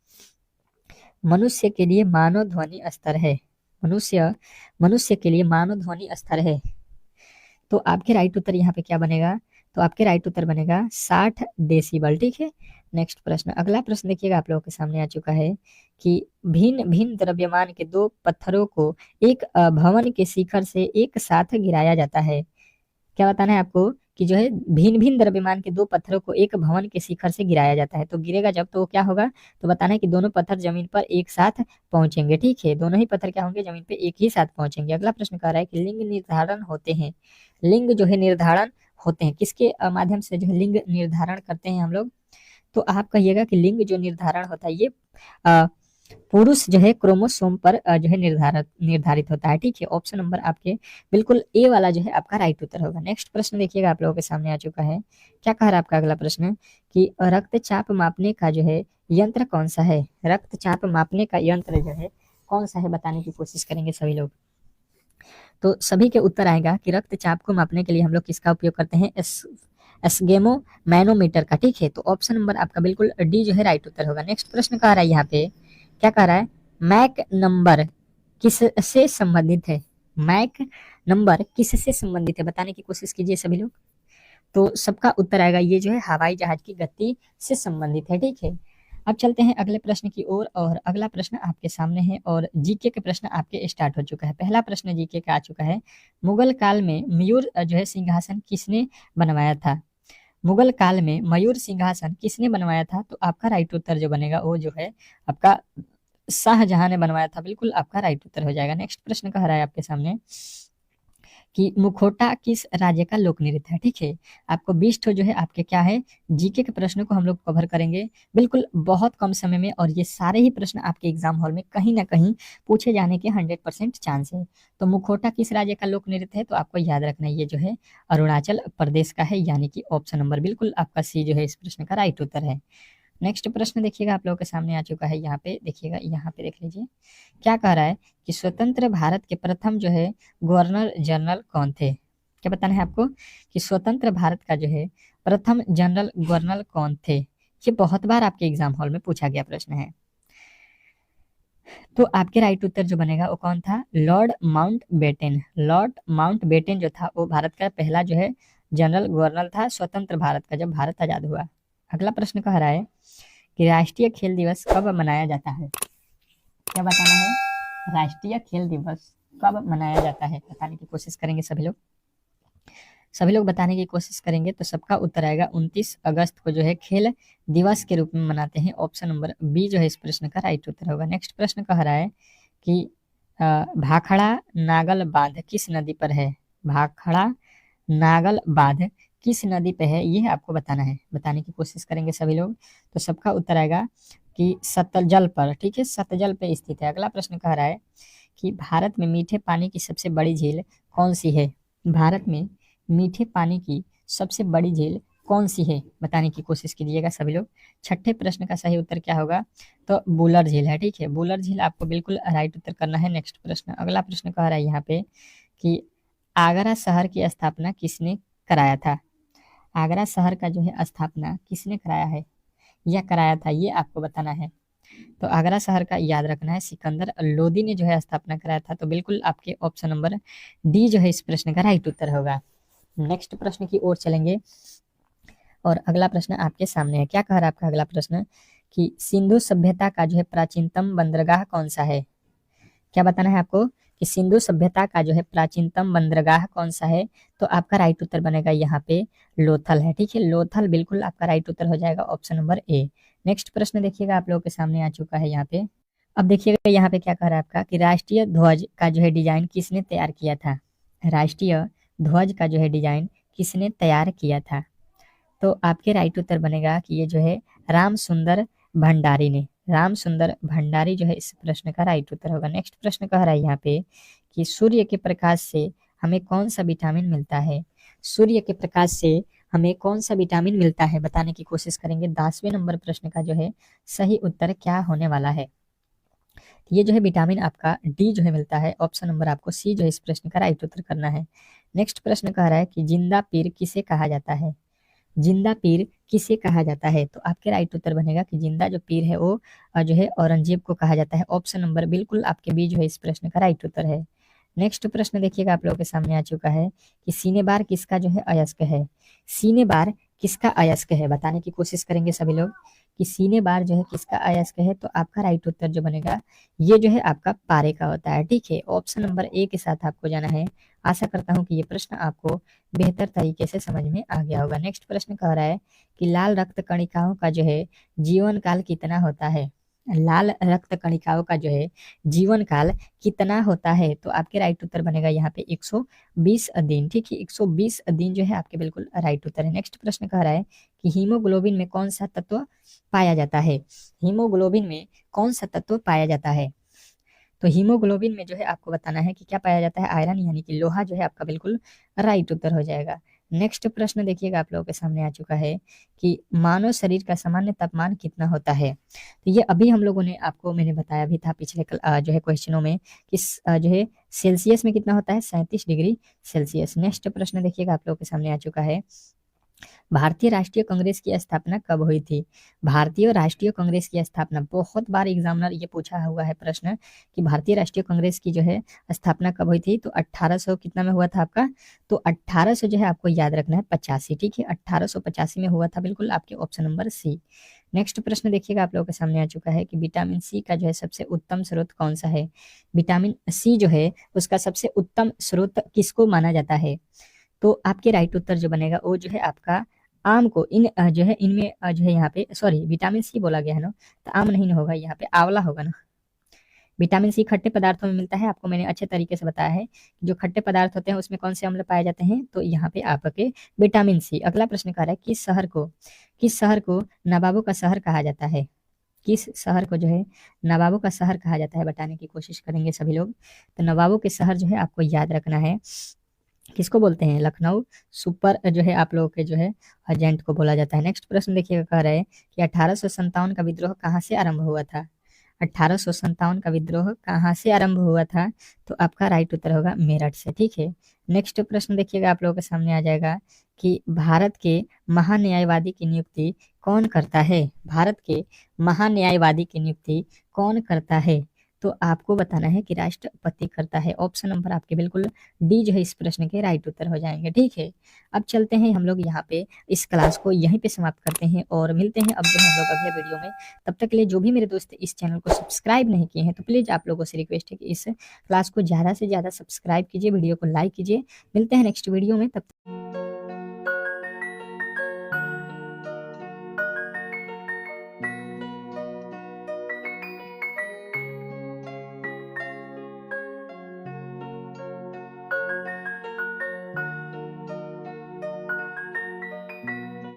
मनुष्य के लिए मानव ध्वनि स्तर है। मनुष्य के लिए मानव ध्वनि स्तर है। तो आपके राइट उत्तर यहाँ पे क्या बनेगा? तो आपके राइट उत्तर बनेगा 60 डेसिबल। ठीक है, नेक्स्ट प्रश्न, अगला प्रश्न देखिएगा, आप लोगों के सामने आ चुका है कि भिन्न भिन्न द्रव्यमान के दो पत्थरों को एक भवन के शिखर से एक साथ गिराया जाता है। क्या बताना है आपको कि जो है भिन्न भिन्न द्रव्यमान के दो पत्थरों को एक भवन के शिखर से गिराया जाता है। तो गिरेगा जब तो वो क्या होगा? तो बताना है कि दोनों पत्थर जमीन पर एक साथ पहुंचेंगे। ठीक है, दोनों ही पत्थर क्या होंगे? जमीन पे एक ही साथ पहुंचेंगे। अगला प्रश्न कह रहा है कि लिंग निर्धारण होते हैं। लिंग जो है निर्धारण होते हैं किसके माध्यम से जो है लिंग निर्धारण करते हैं हम लोग? तो आप कहिएगा कि लिंग जो निर्धारण होता है ये अ, पुरुष जो है क्रोमोसोम पर जो है निर्धारित होता है। ठीक है, ऑप्शन नंबर आपके बिल्कुल ए वाला जो है आपका राइट उत्तर होगा। नेक्स्ट प्रश्न देखिएगा, आप लोगों के सामने आ चुका है। क्या कह रहा है आपका अगला प्रश्न कि रक्तचाप मापने का जो है यंत्र कौन सा है? रक्तचाप मापने का यंत्र जो है कौन सा है, बताने की कोशिश करेंगे सभी लोग। तो सभी के उत्तर आएगा कि रक्तचाप को मापने के लिए हम लोग किसका उपयोग करते हैं? एस्गेमो मैनोमीटर का। ठीक है, तो ऑप्शन नंबर आपका बिल्कुल डी जो है राइट उत्तर होगा। नेक्स्ट प्रश्न कह रहा है यहाँ पे, क्या कह रहा है? मैक नंबर किससे संबंधित है? मैक नंबर किससे संबंधित है, बताने की कोशिश कीजिए सभी लोग। तो सबका उत्तर आएगा ये जो है हवाई जहाज की गति से संबंधित है। ठीक है, अब चलते हैं अगले प्रश्न की ओर और अगला प्रश्न आपके सामने है और जीके के प्रश्न आपके स्टार्ट हो चुका है। पहला प्रश्न जीके का आ चुका है, मुगल काल में मयूर जो है सिंहासन किसने बनवाया था? मुगल काल में मयूर सिंहासन किसने बनवाया था? तो आपका राइट उत्तर जो बनेगा वो जो है आपका शाहजहां ने बनवाया था। बिल्कुल आपका राइट उत्तर हो जाएगा। नेक्स्ट प्रश्न कह रहा है आपके सामने कि मुखौटा किस राज्य का लोक नृत्य है? ठीक है, आपको 20 ठो जो है आपके क्या है जीके के प्रश्नों को हम लोग कवर करेंगे बिल्कुल बहुत कम समय में, और ये सारे ही प्रश्न आपके एग्जाम हॉल में कहीं ना कहीं पूछे जाने के 100% चांस है। तो मुखौटा किस राज्य का लोक नृत्य है? तो आपको याद रखना ये जो है अरुणाचल प्रदेश का है, यानी कि ऑप्शन नंबर बिल्कुल आपका सी जो है इस प्रश्न का राइट उत्तर है। नेक्स्ट प्रश्न देखिएगा, आप लोगों के सामने आ चुका है। यहाँ पे देखिएगा, यहाँ पे देख लीजिए क्या कह रहा है कि स्वतंत्र भारत के प्रथम जो है गवर्नर जनरल कौन थे? क्या बताना है आपको कि स्वतंत्र भारत का जो है प्रथम जनरल गवर्नर कौन थे? ये बहुत बार आपके एग्जाम हॉल में पूछा गया प्रश्न है। तो आपके राइट उत्तर जो बनेगा वो कौन था? Lord Mountbatten. लॉर्ड माउंटबेटन जो था वो भारत का पहला जो है जनरल गवर्नर था स्वतंत्र भारत का, जब भारत आजाद हुआ। अगला प्रश्न कह रहा है कि राष्ट्रीय खेल दिवस कब मनाया जाता है? क्या बताना है? राष्ट्रीय खेल दिवस कब मनाया जाता है, बताने की कोशिश करेंगे सभी लोग बताने की कोशिश करेंगे। तो सबका उत्तर आएगा 29 अगस्त को जो है खेल दिवस के रूप में मनाते हैं। ऑप्शन नंबर बी जो है इस प्रश्न का राइट उत्तर होगा। नेक्स्ट प्रश्न कह रहा है कि भाखड़ा नागल बांध किस नदी पर है। भाखड़ा नागल बांध किस नदी पे है, ये आपको बताना है, बताने की कोशिश करेंगे सभी लोग। तो सबका उत्तर आएगा कि सतलजल पर, ठीक है, सतलजल पे स्थित है। अगला प्रश्न कह रहा है कि भारत में मीठे पानी की सबसे बड़ी झील कौन सी है। भारत में मीठे पानी की सबसे बड़ी झील कौन सी है, बताने की कोशिश कीजिएगा सभी लोग। छठे प्रश्न का सही उत्तर क्या होगा, तो बुलर झील है, ठीक है, बुलर झील आपको बिल्कुल राइट उत्तर करना है। नेक्स्ट प्रश्न, अगला प्रश्न कह रहा है यहाँ पे कि आगरा शहर की स्थापना किसने कराया था। आगरा शहर का जो है स्थापना किसने कराया है या कराया था, ये आपको बताना है। तो आगरा शहर का याद रखना है, सिकंदर लोदी ने जो है स्थापना कराया था। तो बिल्कुल आपके ऑप्शन नंबर डी जो है इस प्रश्न का राइट उत्तर होगा। नेक्स्ट प्रश्न की ओर चलेंगे और अगला प्रश्न आपके सामने है। क्या कह रहा है आपका अगला प्रश्न कि सिंधु सभ्यता का जो है प्राचीनतम बंदरगाह कौन सा है। क्या बताना है आपको कि सिंधु सभ्यता का जो है प्राचीनतम बंदरगाह कौन सा है। तो आपका राइट उत्तर बनेगा यहाँ पे लोथल है, ठीक है, लोथल बिल्कुल आपका राइट उत्तर हो जाएगा, ऑप्शन नंबर ए। नेक्स्ट प्रश्न देखिएगा आप लोगों के सामने आ चुका है यहाँ पे। अब देखिएगा यहाँ पे क्या कह रहा है आपका कि राष्ट्रीय ध्वज का जो है डिजाइन किसने तैयार किया था। राष्ट्रीय ध्वज का जो है डिजाइन किसने तैयार किया था। तो आपके राइट उत्तर बनेगा कि ये जो है राम सुंदर भंडारी ने, राम सुंदर भंडारी जो है इस प्रश्न का राइट उत्तर होगा। नेक्स्ट प्रश्न कह रहा है यहाँ पे कि सूर्य के प्रकाश से हमें कौन सा विटामिन मिलता है। सूर्य के प्रकाश से हमें कौन सा विटामिन मिलता है, बताने की कोशिश करेंगे। 10वें नंबर प्रश्न का जो है सही उत्तर क्या होने वाला है। ये जो है विटामिन आपका डी जो है मिलता है, ऑप्शन नंबर आपको सी जो है इस प्रश्न का राइट उत्तर करना है। नेक्स्ट प्रश्न कह रहा है कि जिंदा पीर किसे कहा जाता है। जिंदा पीर किसे कहा जाता है। तो आपके राइट उत्तर बनेगा कि जिंदा जो पीर है वो जो है औरंगजेब को कहा जाता है। ऑप्शन नंबर बिल्कुल आपके बी जो है इस प्रश्न का राइट उत्तर है। नेक्स्ट प्रश्न देखिएगा आप लोगों के सामने आ चुका है कि सीने बार किसका जो है अयस्क है। सीने बार किसका अयस्क है, बताने की कोशिश करेंगे सभी लोग कि सीने बार जो है किसका अयस्क है। तो आपका राइट उत्तर जो बनेगा ये जो है आपका पारे का होता है, ठीक है, ऑप्शन नंबर ए के साथ आपको जाना है। आशा करता हूँ कि ये प्रश्न आपको बेहतर तरीके से समझ में आ गया होगा। नेक्स्ट प्रश्न कह रहा है कि लाल रक्त कणिकाओं का जो है जीवन काल कितना होता है। लाल रक्त कणिकाओं का जो है जीवन काल कितना होता है। तो आपके राइट उत्तर बनेगा यहाँ पे 120 दिन, ठीक है, 120 दिन जो है आपके बिल्कुल राइट उत्तर है। नेक्स्ट प्रश्न कह रहा है कि हीमोग्लोबिन में कौन सा तत्व पाया जाता है। हीमोग्लोबिन में कौन सा तत्व पाया जाता है। तो हीमोग्लोबिन में जो है आपको बताना है कि क्या पाया जाता है, आयरन यानी कि लोहा जो है आपका बिल्कुल राइट उत्तर हो जाएगा। नेक्स्ट प्रश्न देखिएगा आप लोगों के सामने आ चुका है कि मानव शरीर का सामान्य तापमान कितना होता है। तो ये अभी हम लोगों ने आपको मैंने बताया भी था पिछले जो है क्वेश्चनों में कि जो है सेल्सियस में कितना होता है, 37 डिग्री सेल्सियस। नेक्स्ट प्रश्न देखिएगा आप लोगों के सामने आ चुका है, भारतीय राष्ट्रीय कांग्रेस की स्थापना कब हुई थी। भारतीय राष्ट्रीय कांग्रेस की स्थापना, बहुत बार एग्जामिनर ये पूछा हुआ है प्रश्न कि भारतीय राष्ट्रीय कांग्रेस की जो है स्थापना कब हुई थी। तो 1800 कितना में हुआ था आपका, तो 1800 जो है आपको याद रखना है 85, ठीक है, 1885 में हुआ था, बिल्कुल आपके ऑप्शन नंबर सी। नेक्स्ट प्रश्न देखिएगा आप लोगों के सामने आ चुका है कि विटामिन सी का जो है सबसे उत्तम स्रोत कौन सा है। विटामिन सी जो है उसका सबसे उत्तम स्रोत किसको माना जाता है। तो आपके राइट उत्तर जो बनेगा वो जो है आपका आम को, इन जो है इनमें जो है यहाँ पे सॉरी विटामिन सी बोला गया है ना, तो आम नहीं ना होगा, यहाँ पे आंवला होगा ना। विटामिन सी खट्टे पदार्थों में मिलता है, आपको मैंने अच्छे तरीके से बताया है कि जो खट्टे पदार्थ होते हैं उसमें कौन से अम्ल पाए जाते हैं। तो यहाँ पे आपके विटामिन सी। अगला प्रश्न कह रहा है किस शहर को नवाबों का शहर कहा जाता है। किस शहर को जो है नवाबों का शहर कहा जाता है, बताने की कोशिश करेंगे सभी लोग। तो नवाबों के शहर जो है आपको याद रखना है, किसको बोलते हैं, लखनऊ सुपर जो है आप लोगों के जो है एजेंट को बोला जाता है। नेक्स्ट प्रश्न देखिएगा, कह रहे हैं कि 1857 का विद्रोह कहाँ से आरंभ हुआ था। 1857 का विद्रोह कहाँ से आरंभ हुआ था। तो आपका राइट उत्तर होगा मेरठ से, ठीक है। नेक्स्ट प्रश्न देखिएगा आप लोगों के सामने आ जाएगा कि भारत के महान्यायवादी की नियुक्ति कौन करता है। भारत के महान्यायवादी की नियुक्ति कौन करता है। तो आपको बताना है कि राष्ट्रपति करता है। ऑप्शन नंबर आपके बिल्कुल डी जो है इस प्रश्न के राइट उत्तर हो जाएंगे। ठीक है, अब चलते हैं हम लोग यहाँ पे इस क्लास को यहीं पे समाप्त करते हैं और मिलते हैं अब जो हम लोग अगले वीडियो में। तब तक के लिए जो भी मेरे दोस्त इस चैनल को सब्सक्राइब नहीं किए हैं तो प्लीज आप लोगों से रिक्वेस्ट है कि इस क्लास को ज़्यादा से ज़्यादा सब्सक्राइब कीजिए, वीडियो को लाइक कीजिए। मिलते हैं नेक्स्ट वीडियो में, तब